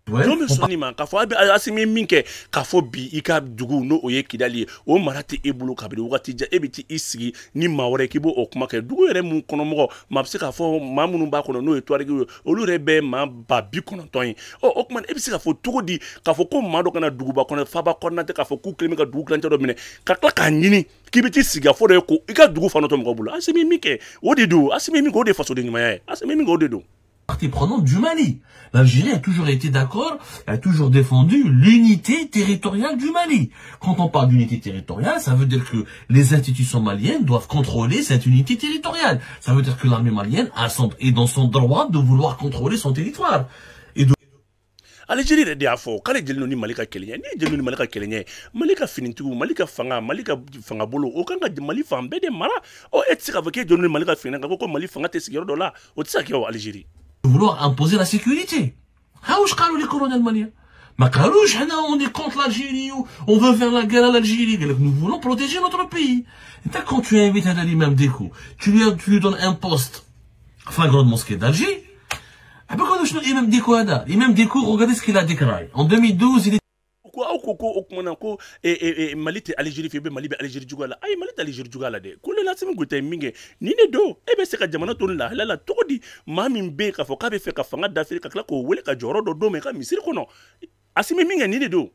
Jɔn bɛ sɔnni ma k'a fɔ Asimi min kɛ k'a fɔ bi i ka dugu n'o ye Kidali ye o mara tɛ e bolo kabini wagati jan e bɛ t'i sigi ni maa wɛrɛ k'i b'o kuma kɛ dugu yɛrɛ mun kɔnɔmɔgɔ maa bɛ se k'a fɔ maa minnu b'a kɔnɔ n'o ye Tuaregiw ye olu yɛrɛ bɛ maa ba 90 ye o tuma e bɛ se k'a fɔ cogo di k'a fɔ ko maa dɔ kana duguba kɔnɔ faba kɔnɔna tɛ k'a fɔ k'u kelen bɛ ka dugu kilancɛ dɔ minɛ ka tila k'a ɲini k'i bɛ t'i sigi a fɔ dɔ ye ko i ka dugu fana tɔ mɔgɔw bolo Asimi min kɛ o de don Asimi min kɛ o de ye fasoden ɲumanya ye Asimi min kɛ o de don. Partie prenante du Mali. L'Algérie a toujours été d'accord, a toujours défendu l'unité territoriale du Mali. Quand on parle d'unité territoriale, ça veut dire que les institutions maliennes doivent contrôler cette unité territoriale. Ça veut dire que l'armée malienne est dans son droit de vouloir contrôler son territoire. Et de... Algérie yɛrɛ de y'a fɔ k'ale jeli ni Mali ka kɛlɛ ni jeli ni Mali ka kɛlɛ Mali ka finitigiw Mali ka fanga bolo o kan ka Mali fan bɛɛ de mara e tɛ se k'a fɔ k'e jeli ni Mali ka fini ka ko Mali fanga tɛ sigiyɔrɔ dɔ la o tɛ se ka kɛ o Algérie. Vouloir imposer la sécurité. Haouch قالوا les colonels maliens. Ma قالوش on est contre l'Algérie, on veut faire la guerre à l'Algérie. Nous voulons protéger notre pays. Et quand tu invites un imam Déco, tu lui donnes un poste enfin grande mosquée d'Alger. Imam Déco Imam Déco, regardez ce qu'il a déclaré. En 2012, il est ko kumana ko Mali tɛ Algérie fɛ Mali bɛ Algérie juguya la ayi Mali tɛ Algérie juguya la dɛ ko le Assimi Goïta ye min kɛ nin de don e bɛ se ka jamana to ni lahalaya la cogo di maa min bɛ yen k'a fɔ k'a bɛ fɛ ka fanga dafiri ka tila k'o wele ka jɔyɔrɔ dɔ d'o ma i ka misiri kɔnɔ Assimi min kɛ nin de don.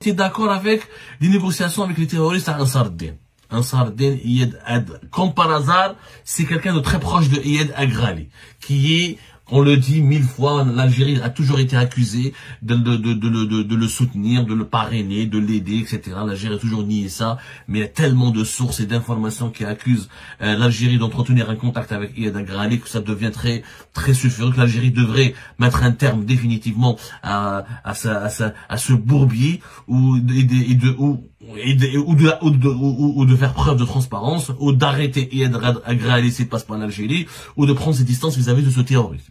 était d'accord avec des négociations avec les terroristes à Ansar Dine. Ansar Dine, Iyad Ad. Comme par hasard, c'est quelqu'un de très proche de Iyad Agrali, qui est, on le dit 1000 fois, l'Algérie a toujours été accusée de le soutenir, de le parrainer, de l'aider, etc. L'Algérie a toujours nié ça, mais il y a tellement de sources et d'informations qui accusent l'Algérie d'entretenir un contact avec Iyad Agrali que ça devient très sulfureux, que l'Algérie devrait mettre un terme définitivement à ce bourbier ou de faire preuve de transparence, ou d'arrêter Iyad Agrali s'il passe par l'Algérie, ou de prendre ses distances vis-à-vis de ce terroriste.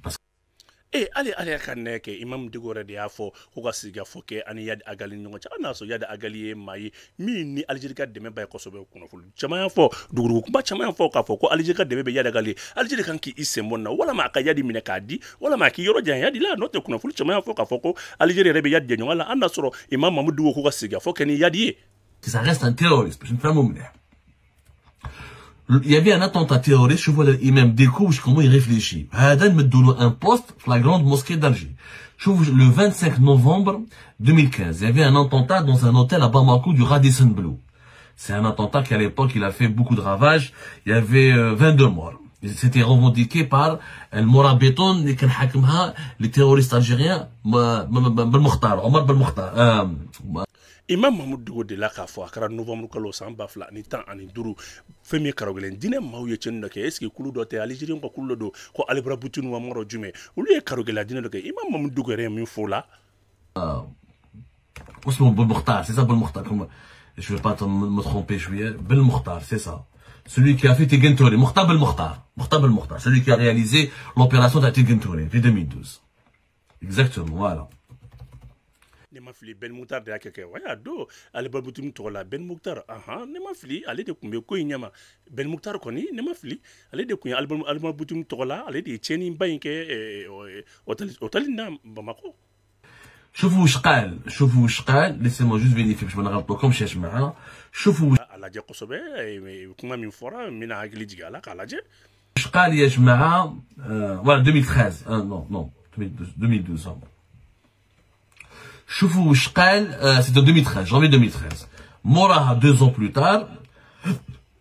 ale ka ne kɛ Imam Déco yɛrɛ de y'a fɔ ko ka sigi ka fɔ kɛ ani Iyad Agrali ni ɲɔgɔn cɛ hali n'a sɔrɔ Iyad Agrali ye maa ye min ni Algérie ka dɛmɛ ba ye kosɛbɛ kunnafoni caman y'a fɔ dugudugu kuma caman y'a fɔ k'a fɔ ko Algérie ka dɛmɛ bɛ Iyad Agrali Algérie kan k'i sen bɔ nin na walama a ka Iyad minɛ k'a di walama a k'i yɔrɔ jan Iyad la n'o tɛ kunnafoni caman y'a fɔ k'a fɔ ko Algérie yɛrɛ bɛ Iyad jɛ ɲɔgɔn la hali n'a sɔrɔ Imam Mamadou Déco ko ka sigi ka fɔ kɛ ni Iyad ye. Ça reste un terroriste, je ne fais pas. Il y avait un attentat terroriste, je vois l'imam Déco, comment il réfléchit. Hadan me donne un poste pour la grande mosquée d'Alger. Le 25 novembre 2015, il y avait un attentat dans un hôtel à Bamako du Radisson Blu. C'est un attentat qui à l'époque, il a fait beaucoup de ravages. Il y avait 22 morts. C'était revendiqué par El Morabeton, les terroristes algériens, Omar Belmokhtar. Imam Mamadou Déco de la k'a fɔ a kɛra novembre kalo san 2015 fɛn min karaw gɛlɛn diinɛ maaw ye cɛnni dɔ kɛ est ce que kulu dɔ tɛ Algérien ka kulu dɔ don ko Alibura Butinu wa mɔrɔ jumɛn olu ye karaw gɛlɛn diinɛ dɔ kɛ Imam Mamadou Déco yɛrɛ ye min fɔ o la. Osman Belmokhtar, c'est ça Belmokhtar, je ne vais pas me tromper, Belmokhtar, c'est ça. Celui qui a fait Tegentori, Mokhtar Belmokhtar, celui qui a réalisé l'opération de Tegentori, en 2012. Exactement, voilà. Ne ma fili Ben Mouktar de y'a kɛ wa y'a dɔn Alibura Butinu tɔgɔ la Ben Mouktar ne ma fili ale de tun bɛ ko in ɲɛma Ben Mouktar kɔni ne ma fili ale de tun ye Alibura Butinu tɔgɔ la ale de ye tiɲɛniba in kɛ hôtel na Bamako. شوفوا وش قال laissez-moi juste vérifier باش ما نغلطوكمش يا جماعه شوفوا alaje kosɛbɛ kuma min fɔra mina hakili jigin ala k'a lajɛ وش قال يا جماعه voilà 2013 non 2012 شوفوا وش قال c'était en 2013 janvier 2013 موراها 2 ans plus tard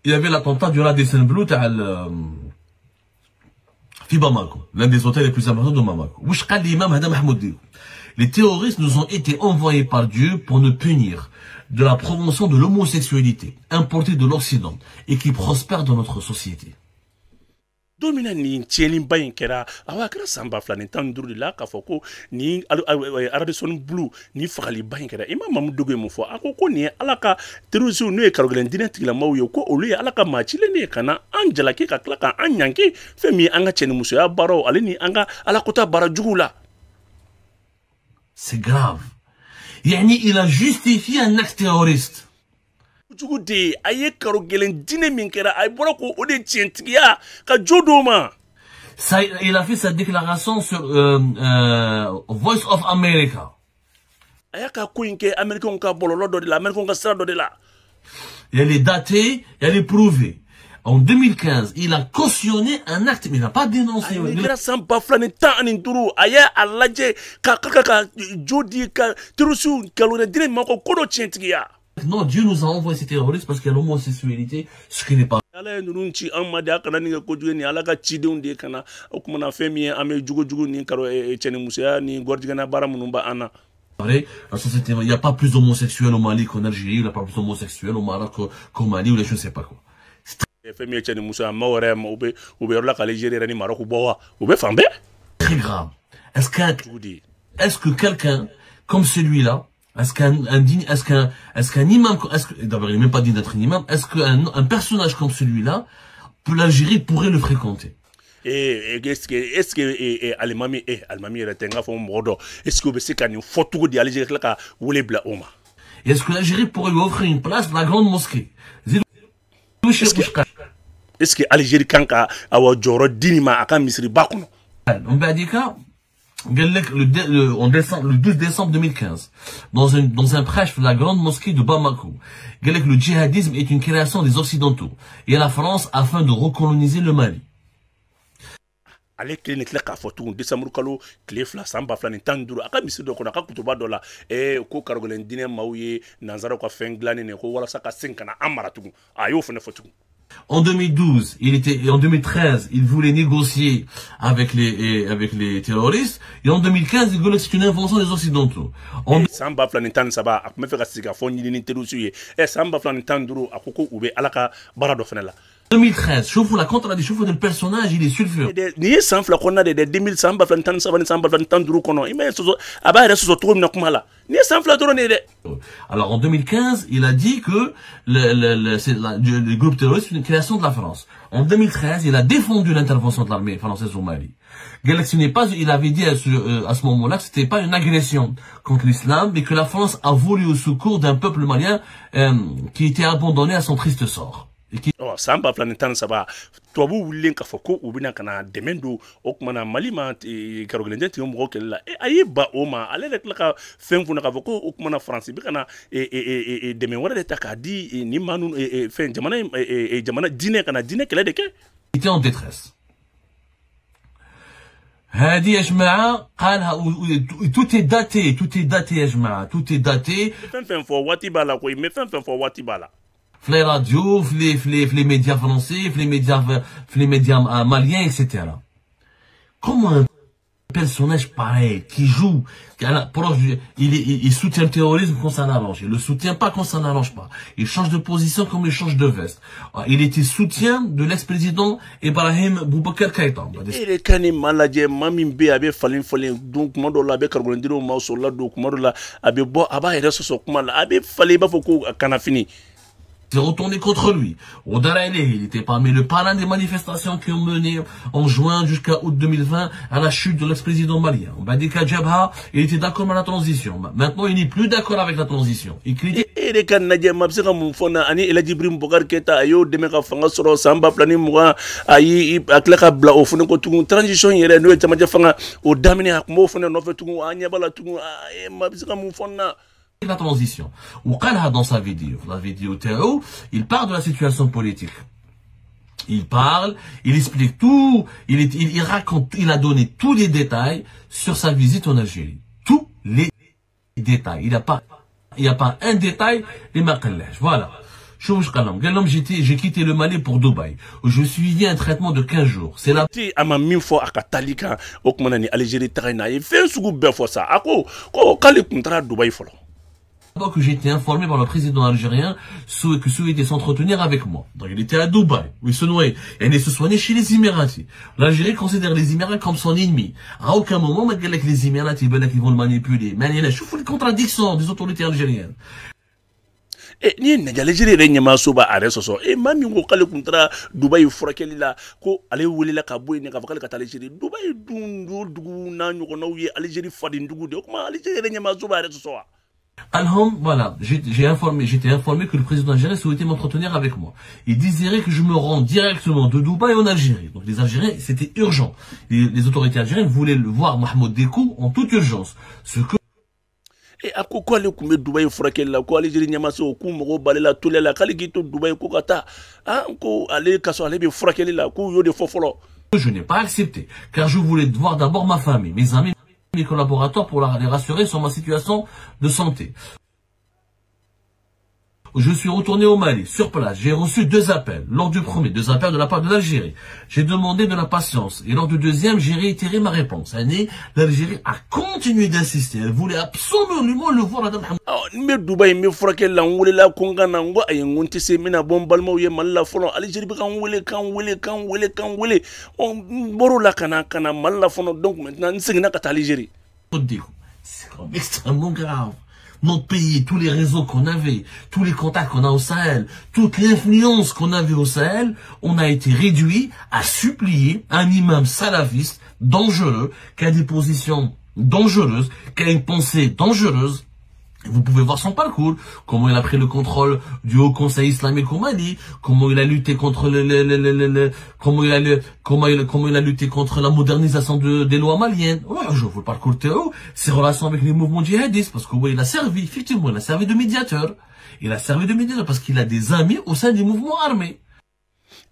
il y avait l'attentat du Radisson Blu في Bamako l'un des hôtels les plus importants de Bamako وش قال l'imam هذا محمود ديكو. Les terroristes nous ont été envoyés par Dieu pour nous punir de la promotion de l'homosexualité importée de l'Occident et qui prospère dans notre société. domina ni tieni bayin kera awa kera samba fla ni tan duru la ka foko ni Radisson Blu ni fagali bayin kera imam Mamadou mo fo akoko ni alaka terusu no e karogelen dinati la mawyo ko olu ya alaka machile ne kana anjala ke ka klaka anyanki femi anga cheni muso ya baro alini anga alakota barajugula. C'est grave. Yani il a justifié un acte terroriste. Jugudi aye karogelen dine minkera ay boroko ode tientigia ka jodoma. Ça, il a fait sa déclaration sur Voice of America. Ayaka kuinke American ka bololo do de la American ka sra do de la. Et elle est datée, elle est prouvée. En 2015, il a cautionné un acte, mais il n'a pas dénoncé. Il a samba flani tan anin turu aya alaje ka jodi ka terusu kalone dire mako kodo tientigia. Non, Dieu nous a envoyé ces terroristes parce qu'il y a l'homosexualité, ce qui n'est pas. Ala nurunchi amada kana ni ko jugeni alaka chidon de kana okumana femi ame jugo ni karo chene musia ni gordigana baramunumba ana. Vrai, il n'y a pas plus d'homosexuels au Mali qu'en Algérie, il n'y a pas plus d'homosexuels au Maroc qu'au Mali ou les je ne sais pas quoi. Femi chene musia maorem oube la Algérie ni Maroc bowa oube fambe. Très grave. Est-ce que quelqu'un comme celui-là, est-ce qu'un imam, d'abord il n'est même pas digne d'être un imam, est-ce qu'un personnage comme celui-là, l'Algérie pourrait le fréquenter? Est-ce que Alimami retenga fo modo est-ce que c'est quand photo de Algérie là ka wole bla oma? Est-ce que l'Algérie pourrait lui offrir une place dans la grande mosquée? Est-ce que Algérie kanka awa joro dinima aka misri bakuno? On va dire le 12 décembre 2015, dans un prêche de la grande mosquée de Bamako, le djihadisme est une création des Occidentaux et la France afin de recoloniser le Mali. Ale kile kile ka fotu décembre kalo kile fla samba fla ni tanduru aka misri do kona ka kutuba dola ko karogolen dine mawye nanzaro ka fenglani ne ko wala saka sinkana amara tugu ayo fene fotu. En 2012, en 2013, il voulait négocier avec les terroristes. Et en 2015, il voulait que c'est une invention des Occidentaux. Samba flanitan saba, me fait ka foni ni terusuye. Samba flanitan duro akoko ube alaka barado fenela. 2013, chauffe la contradiction de le personnage, il est sulfureux. Ni sans flacona de 2000 samba flanitan saba ni samba flanitan duro kono. Ime sozo aba ere sozo to na kumala. Ni sans flatoro ne de. Alors en 2015, il a dit que le groupe terroriste est une création de la France. En 2013, il a défendu l'intervention de l'armée française au Mali. Il avait dit à ce moment-là que c'était pas une agression contre l'islam, mais que la France a voulu au secours d'un peuple malien qui était abandonné à son triste sort. Samba flanitan saba tobu wulen ka foko ubina kana demendo okmana malima karogelen ti mo kella ayi ba oma ale rek la ka fen funa ka foko okmana france bi kana demen wara de takadi ni manu fen jamana dine kana dine kala de ke était en détresse. هذه يا جماعه قالها tout est daté يا جماعه tout est daté fen for watibala ko me fen for watibala. Les radios, les médias français, les médias maliens, etc. Comment un personnage pareil, qui joue, il soutient le terrorisme quand ça l'arrange, il le soutient pas quand ça n'arrange pas. Il change de position comme il change de veste. Il était soutien de l'ex-président Ibrahim Boubacar Keïta. Il est quand même malade, mamimbe abe falin donc modola abe kargolendiro mausola donc modola abe bo aba ereso sokmala abe falé ba foko kanafini. s'est retourné contre lui. Au Daraïné, il était parmi le parrain des manifestations qui ont mené en juin jusqu'à août 2020 à la chute de l'ex-président malien. Badika Djabha, il était d'accord avec la transition. Maintenant, il n'est plus d'accord avec la transition. Il critique. La transition. Ou dans sa vidéo, la vidéo Théo, il parle de la situation politique. Il parle, il explique tout, il raconte, il a donné tous les détails sur sa visite en Algérie. Tous les détails. Il n'y a pas un détail, les maqallaj. Voilà. J'ai quitté le Mali pour Dubaï. Je suivis un traitement de 15 jours. C'est la... que j'ai été informé par le président algérien que souhaitait s'entretenir avec moi. Donc il était à Dubaï, où il se noyait. Et il se soignait chez les Émiratis. L'Algérie considère les Émirats comme son ennemi. À aucun moment, on m'a dit que les Émiratis vont le manipuler. Mais il y a les contradictions des autorités algériennes. Ni na Algérie re nyama soba are soso mami ngo kale kuntra Dubai furakeli la ko ale wulila ka boy ne ka fakale ka Algérie Dubai dugu na nyugo na uye Algérie fadi ndugu de kuma Algérie re nyama soba are soso. Alham, voilà, j'étais informé que le président algérien souhaitait m'entretenir avec moi. Il désirait que je me rende directement de Dubaï en Algérie. Donc les Algériens, c'était urgent. Les autorités algériennes voulaient le voir Mahmoud Dekou en toute urgence. Ce que ako ko ale kumbe Dubai furakeli la ko Algérie nyama so ku mo balela tolela kale gito Dubai ko kata ko ale kaso ale be furakeli la ko yo de fofolo. Je n'ai pas accepté, car je voulais voir d'abord ma famille, mes amis, mes collaborateurs pour les rassurer sur ma situation de santé. Je suis retourné au Mali, sur place. J'ai reçu 2 appels. Lors du premier, 2 appels de la part de l'Algérie. J'ai demandé de la patience. Et lors du deuxième, j'ai réitéré ma réponse. L'Algérie a continué d'insister. Elle voulait absolument le voir, madame. Me Dubaï me frakel la ngule la konga na ngo ay ngonti se mina bombal mo ye malla fono Algérie bi kan wele on boro la kana malla fono donc maintenant nsengna ka Algérie. C'est extrêmement grave. Notre pays, tous les réseaux qu'on avait, tous les contacts qu'on a au Sahel, toute l'influence qu'on avait au Sahel, on a été réduit à supplier un imam salafiste dangereux, qui a des positions dangereuses, qui a une pensée dangereuse. Vous pouvez voir son parcours, comment il a pris le contrôle du Haut Conseil islamique au Mali, comment il a lutté contre comment il a lutté contre la modernisation des lois maliennes. Ouais, je vois le parcours théo, ses relations avec les mouvements djihadistes, parce que ouais, il a servi, effectivement, il a servi de médiateur. Il a servi de médiateur parce qu'il a des amis au sein des mouvements armés.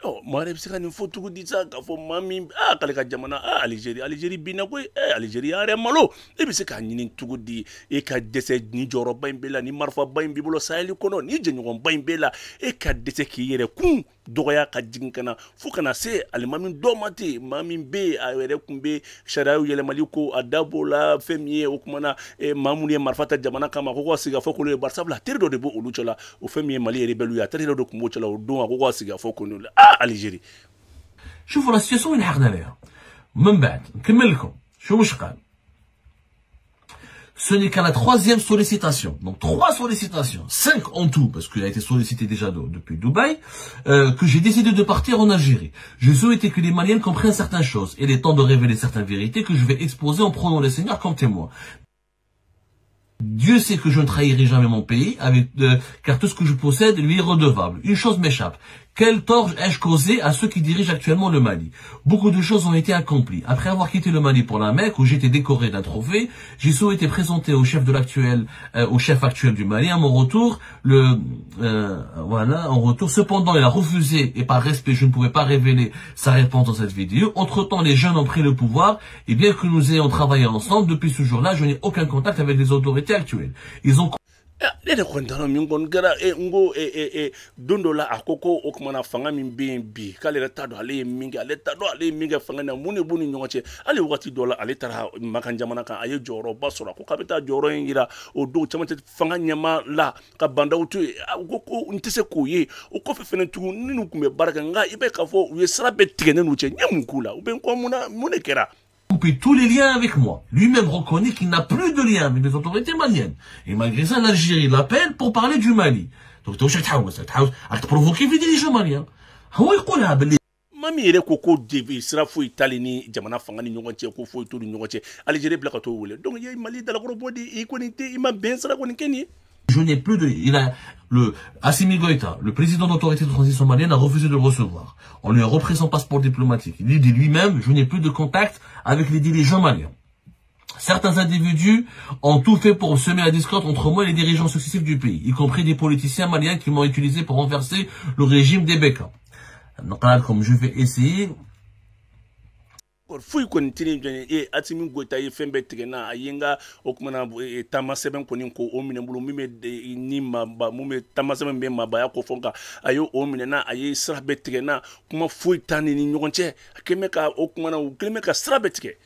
Oh, moi, c'est quand il faut tout dire ça, qu'il faut mami, kale ka jamana, Algérie bina ko, Algérie are malo. Et puis c'est quand il tout dit, et ka dese ni joro baimbela, ni marfa baimbibolo Sahel kono, ni jenyon baimbela, et ka dese ki yere kun, doya ka jinkana, fukana se, alimami domate, mami be, ayere kumbe, sharayu yele maliko, adabola, femie, okumana, mamouni marfata jamana kama, koko siga fokolo, barsabla, terrible de bo uluchola, ou femie mali rebelluya, terrible de kumochola, ou don, koko siga fokolo. Algérie. شوفوا la situation اللي حقنا لها. من بعد نكمل لكم شو مش قال. Ce n'est qu'à la 3e sollicitation, donc 3 sollicitations, 5 en tout, parce qu'il a été sollicité déjà depuis Dubaï, que j'ai décidé de partir en Algérie. Je souhaitais que les Maliens comprennent certaines choses, et il est temps de révéler certaines vérités que je vais exposer en prenant le Seigneur comme témoin. Dieu sait que je ne trahirai jamais mon pays, car tout ce que je possède lui est redevable. Une chose m'échappe. Quel tort ai-je causé à ceux qui dirigent actuellement le Mali? Beaucoup de choses ont été accomplies. Après avoir quitté le Mali pour la Mecque, où j'étais décoré d'un trophée, j'ai souhaité présenter au chef actuel du Mali à mon retour, en retour. Cependant, il a refusé, et par respect, je ne pouvais pas révéler sa réponse dans cette vidéo. Entre-temps, les jeunes ont pris le pouvoir, et bien que nous ayons travaillé ensemble, depuis ce jour-là, je n'ai aucun contact avec les autorités actuelles. Ils ont lele kontano min gon gara ngo dondo la akoko okmana fanga min bi kale reta do ale minga fanga na muni buni nyonche ale wakati dola ale tara makan jamana kan aye joro basora ko kabita joro ngira o do chamate fanga nyama la ka banda utu ko ntese ko ye o ko fefene tu ninu kumbe baraka nga ibe ka fo we srabe tigene nu che nyamukula ube ko muna kera coupé tous les liens avec moi. Lui-même reconnaît qu'il n'a plus de lien avec les autorités maliennes. Et malgré ça, l'Algérie l'appelle pour parler du Mali. Donc, tu as provoqué les dirigeants maliens. Mami yere koko devi sira fo itali ni jamana fanga ni nyongoche ko fo itu ni nyongoche Algérie blaka to wole donc ye Mali dala ko bodi e ko ni te ima ben sira ko ni keni. Je n'ai plus de... Assimi Goïta, le président d'autorité de transition malienne, a refusé de le recevoir. On lui a repris son passeport diplomatique. Il dit lui-même, je n'ai plus de contact avec les dirigeants maliens. Certains individus ont tout fait pour semer la discorde entre moi et les dirigeants successifs du pays, y compris des politiciens maliens qui m'ont utilisé pour renverser le régime des Beka. Donc là, comme je vais essayer... Fui kontini jani atimi gota ye fembe tigena ayenga okumana tamaseben koni ko omine bulu mime ni maba mume tamaseben be maba ya ko fonka ayo omine na aye srabe tigena kuma fui tani ni nyonche kemeka okumana uklemeka srabe tige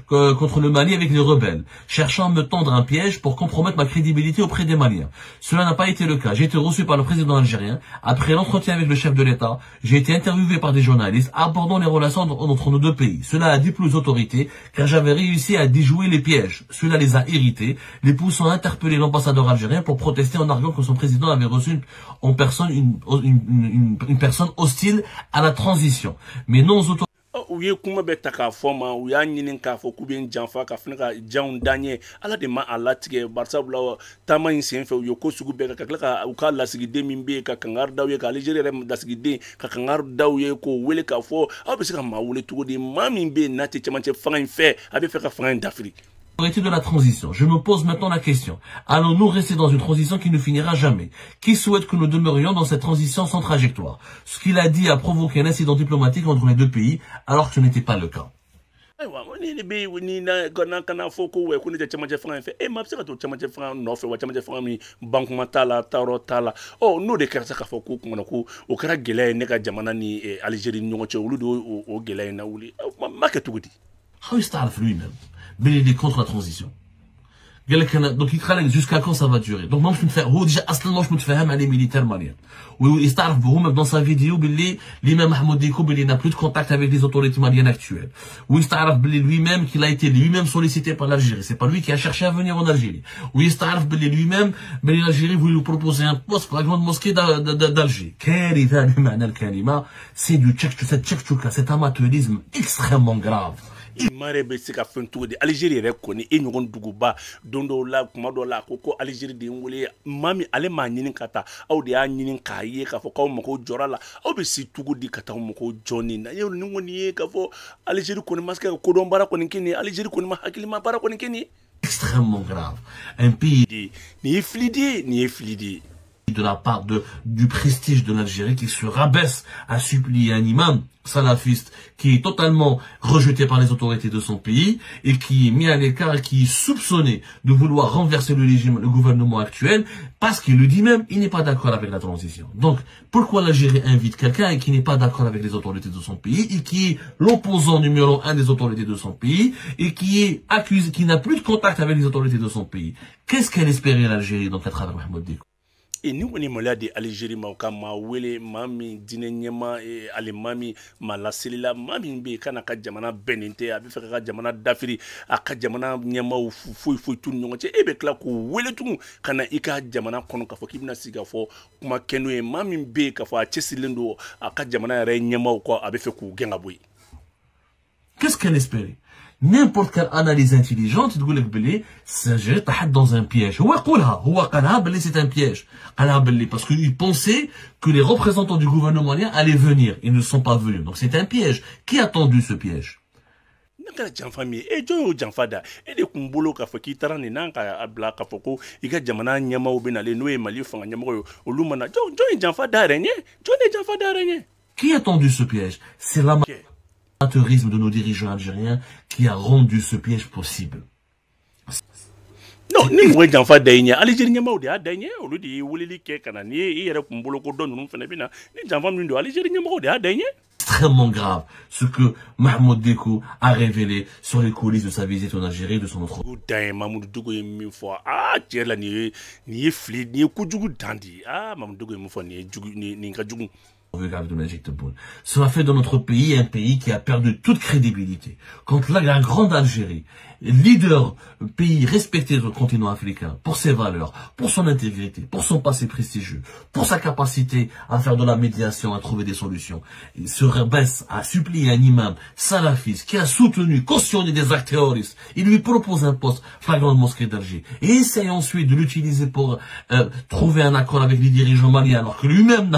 contre le Mali avec les rebelles, cherchant à me tendre un piège pour compromettre ma crédibilité auprès des Maliens. Cela n'a pas été le cas. J'ai été reçu par le président algérien. Après l'entretien avec le chef de l'État, j'ai été interviewé par des journalistes abordant les relations entre nos deux pays. Cela a déplu aux autorités car j'avais réussi à déjouer les pièges. Cela les a irrités, les poussant à interpeller l'ambassadeur algérien pour protester en arguant que son président avait reçu en personne une personne hostile à la transition. Mais non aux autorités. U ye kuma bɛ ta k'a fɔ ma u y'a ɲini k'a fɔ k'u bɛ n janfa ka fana ka janw dan ye ala de ma a latigɛ barisabula taama in sen fɛ u ye ko sugu bɛɛ ka tila ka u ka lasigiden min bɛ yen ka kangari daw ye ka Aligérie yɛrɛ lasigiden ka kangari daw ye k'o wele k'a fɔ aw bɛ se ka maa wele cogo di maa min bɛ yen n'a tɛ cɛmancɛ fanga in fɛ a bɛ fɛ ka fanga in dafiri. De la transition. Je me pose maintenant la question. Allons-nous rester dans une transition qui ne finira jamais? Qui souhaite que nous demeurions dans cette transition sans trajectoire? Ce qu'il a dit a provoqué un incident diplomatique entre les deux pays, alors que ce n'était pas le cas. How is that lui-même? Mais il est contre la transition. Donc il travaille jusqu'à quand ça va durer. Donc moi je me fais déjà aslan je me fais les militaires maliens. Oui, il starve même dans sa vidéo l'imam Mahmoud Dicko il n'a plus de contact avec les autorités maliennes actuelles. Oui, il starve lui-même qu'il a été lui-même sollicité par l'Algérie. C'est pas lui qui a cherché à venir en Algérie. Oui, il starve lui-même l'Algérie voulait lui proposer un poste pour la grande mosquée d'Alger. C'est du tchèque, cet amateurisme extrêmement grave. Mare be se ka fɛn cogo di Algérie yɛrɛ kɔni e ɲɔgɔn duguba don dɔw la kuma dɔw la ko Algérie de n wele mami ale m'a ɲini ka taa aw de y'a ɲini k'a ye k'a fɔ k'aw mago jɔra la aw bɛ si cogo di ka taa aw mago jɔ nin na ni kɔni ye k'a fɔ Algérie kɔni ma se ka kodɔn baara kɔni kɛ nin ye Algérie kɔni ma hakilima baara kɔni kɛ nin ye. Extrêmement grave. Un pays nin ye fili de ye. De la part du prestige de l'Algérie qui se rabaisse à supplier un imam salafiste qui est totalement rejeté par les autorités de son pays et qui est mis à l'écart et qui est soupçonné de vouloir renverser le gouvernement actuel parce qu'il le dit même, il n'est pas d'accord avec la transition. Donc, pourquoi l'Algérie invite quelqu'un qui n'est pas d'accord avec les autorités de son pays et qui est l'opposant numéro 1 des autorités de son pays et qui est accusé, qui n'a plus de contact avec les autorités de son pays? Qu'est-ce qu'elle espérait l'Algérie donc à travers Mahmoud Dicko? Et nous, on est malade de Algérie, ma wele, mami, dinenema, alimami, malaselila, mami, be, kana ka jamana benente, abi feka ka jamana dafiri, aka jamana nyama ou fou tout nyonche, ebe kla ko wele tout, kana ika jamana kono ka fo kibna siga fo, kuma kenwe, mami be ka fo a chesilendo, aka jamana re nyama ou quoi, abi feku genga boui. Qu'est-ce qu'elle espérait? N'importe quelle analyse intelligente تقول لك l'Algérie تحت dans un piège. هو قالها c'est un piège. Parce qu'il pensait que les représentants du gouvernement malien allaient venir. Ils ne sont pas venus. Donc c'est un piège. Qui a tendu ce piège? Qui a tendu ce piège? C'est la amateurisme de nos dirigeants algériens qui a rendu ce piège possible. Non, ni moi j'en fais dernier. Algérie nyama odi a dernier. Olu di wulili ke kana ni yere kumbolo ko don nunu fena bina. Ni j'en fais mindo Algérie nyama odi a dernier. Extrêmement grave ce que Mahmoud Dicko a révélé sur les coulisses de sa visite en Algérie de son autre. Mahmoud Dicko est mille fois. Ah, tiens là ni fli ni kujugu dandi. Ah, Mahmoud Dicko est mille fois ni kajugu. Cela fait de notre pays un pays qui a perdu toute crédibilité. Quand la grande Algérie, leader, pays respecté sur le continent africain, pour ses valeurs, pour son intégrité, pour son passé prestigieux, pour sa capacité à faire de la médiation, à trouver des solutions, il se rabaisse à supplier un imam salafiste qui a soutenu, cautionné des actes terroristes. Il lui propose un poste flagrant de mosquée d'Alger et essaye ensuite de l'utiliser pour trouver un accord avec les dirigeants maliens alors que lui-même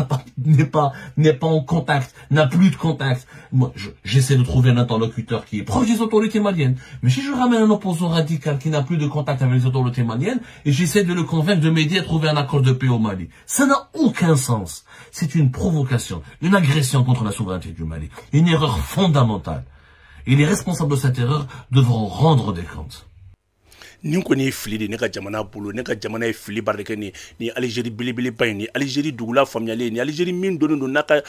n'est pas en contact, n'a plus de contact. Moi, j'essaie de trouver un interlocuteur qui est proche des autorités maliennes. Mais si je ramène un opposant radical qui n'a plus de contact avec les autorités maliennes et j'essaie de le convaincre de m'aider à trouver un accord de paix au Mali, ça n'a aucun sens. C'est une provocation, une agression contre la souveraineté du Mali, une erreur fondamentale. Et les responsables de cette erreur devront rendre des comptes. nin ko ni fili de ne ka jamana bolo ne ka jamana ye fili barke ni Algérie bilibili bay ni Algérie dugula famiyale ni Algérie min donen do naka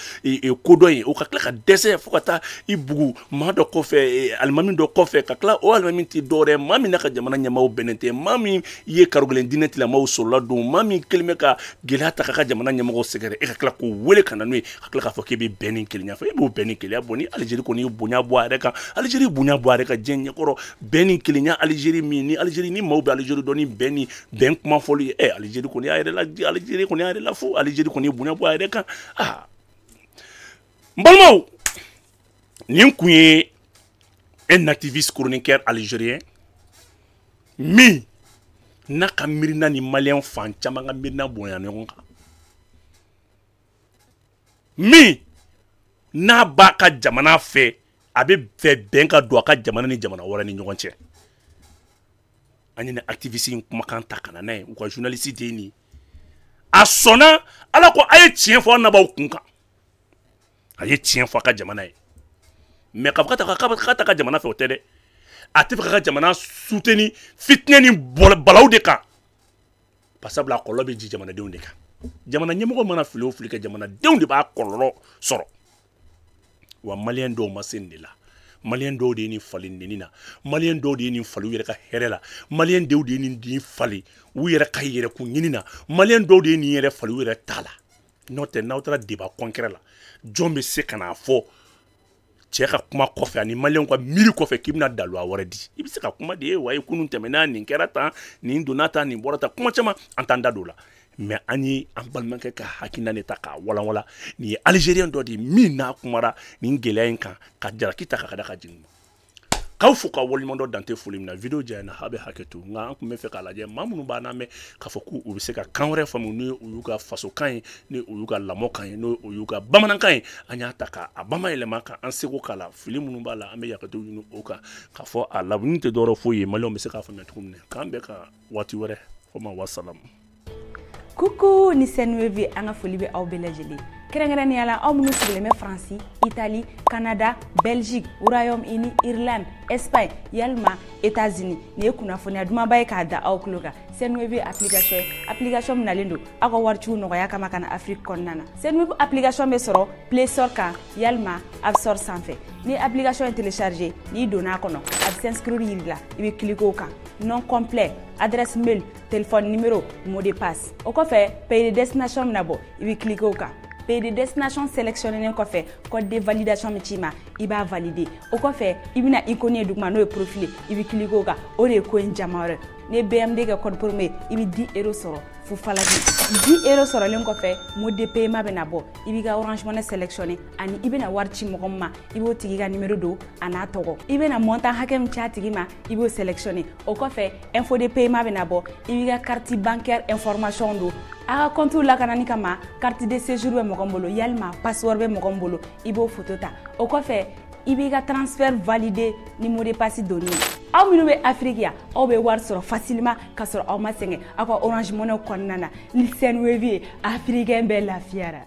kodo yi o ka kla ka dese fo ka ta ibugu ma do ko fe almami do ko fe ka kla o almami ti dore mami naka jamana nyamaw benente mami ye karogolen dineti la maw solla do mami kelme ka gelata ka jamana nyamaw segere e ka kla ko wele kana no ka kla ka fo ke be benin kelinya fa e bo benin kelia boni Algérie ko ni bonya bo areka Algérie bonya bo areka jenye koro benin kelinya Algérie ni Algérie ni mawbe Algérie doni beni ben kuma foli Algérie ko ni ayre la Algérie ko ni ayre la fu Algérie ko ni bunya bo ayre kan mbalmaw nin kunye un activiste chroniqueur algérien mi naka mirina ni malien fan chama nga mirina bonya nonga mi na baka jamana fe abe fe benka do aka jamana ni jamana wara ni nyogonche ani na activiste kuma kan takana na ou ko journaliste deni a sona ala ko aye tien fo na ba kunka aye tien fo ka jamana mais ka ka jamana fe otede ati ka jamana souteni fitneni balaw de kan passable la kolobe ji jamana de on de kan jamana nyemo mana filo flika jamana de on de ba koloro soro wa malien do masendila malien do de ni falinde ni na malien do de ni falu yere ka herela malien do de ni di fali wu yere ka yere ku nyinina malien do de ni yere falu yere tala note nautra débat concret la jombe se kana fo cheka kuma kofe ani malien ko miri kofe kibna dalwa waradi ibise ka kuma de waye kunun temena ni kerata ni donata ni borata kuma chama antanda dola mais ani ambalman ke ka hakina ne ta ka wala ni algérien do di mina kumara ni ngelen kan ka jara kita ka kada ka jinma kaw fu ka wolimo do dante fulimna video jana habe haketu nga an me fe kala je mamunu bana me ka foku u se ka kanwre famu ni uyuga faso kan ni uyuga lamo kan ni uyuga bamanan kan anya taka abama elema kan an sego kala filimunu bala ame yaketu yunu oka ka fo ala bunte doro fo ye malo me se ka fa metumne kan be ka wati wore fo ma wasalam. Coucou, ni Senwevi anga folibe au belajeli. Kerengani ala au munu sigleme France, Italie, Canada, Belgique, Royaume-Uni, Irlande, Espagne, Yalma, États-Unis. Ni kuna foni aduma baye ka da au kloga. Senwevi application mnalendo ako warchu no ya kama kana Afrique konnana. Senwevi application be soro Play Store ka Yalma App Store sanfe. Ni application télécharger ni dona kono. Ab s'inscrire yilla, ibi kliko ka. Nom complet, adresse mail, téléphone numéro, mot de passe. Au fait, pays de destination nabo, il va cliquer au cas. Pays de destination sélectionné au fait, code de validation mitima, il va valider. Au fait, il va icôner du mano profilé, il va cliquer au cas. Au lieu coin jamare, ne BMD que code premier, il va 10 € soro. Faut falloir 10 € soro l'un fait, mode de paiement benabo, il va Orange Money sélectionné, ani il va warchi mogoma, il va tirer numéro 2, anatogo. Il va monter hakem chatigima, il va sélectionner. Au fait, info de paiement benabo, il va carte bancaire information do. A compte la kanani kama, carte de séjour be mogombolo, yalma password be mogombolo, il va photo ta. Au fait, il va transfert validé, numéro de passe donné. Aw minnu bɛ Afrique ya aw bɛ wari sɔrɔ facilement ka sɔrɔ aw ma sɛgɛn aw ka Orange Money kɔnɔna na ni Senwevi ye africain bɛɛ lafiyara.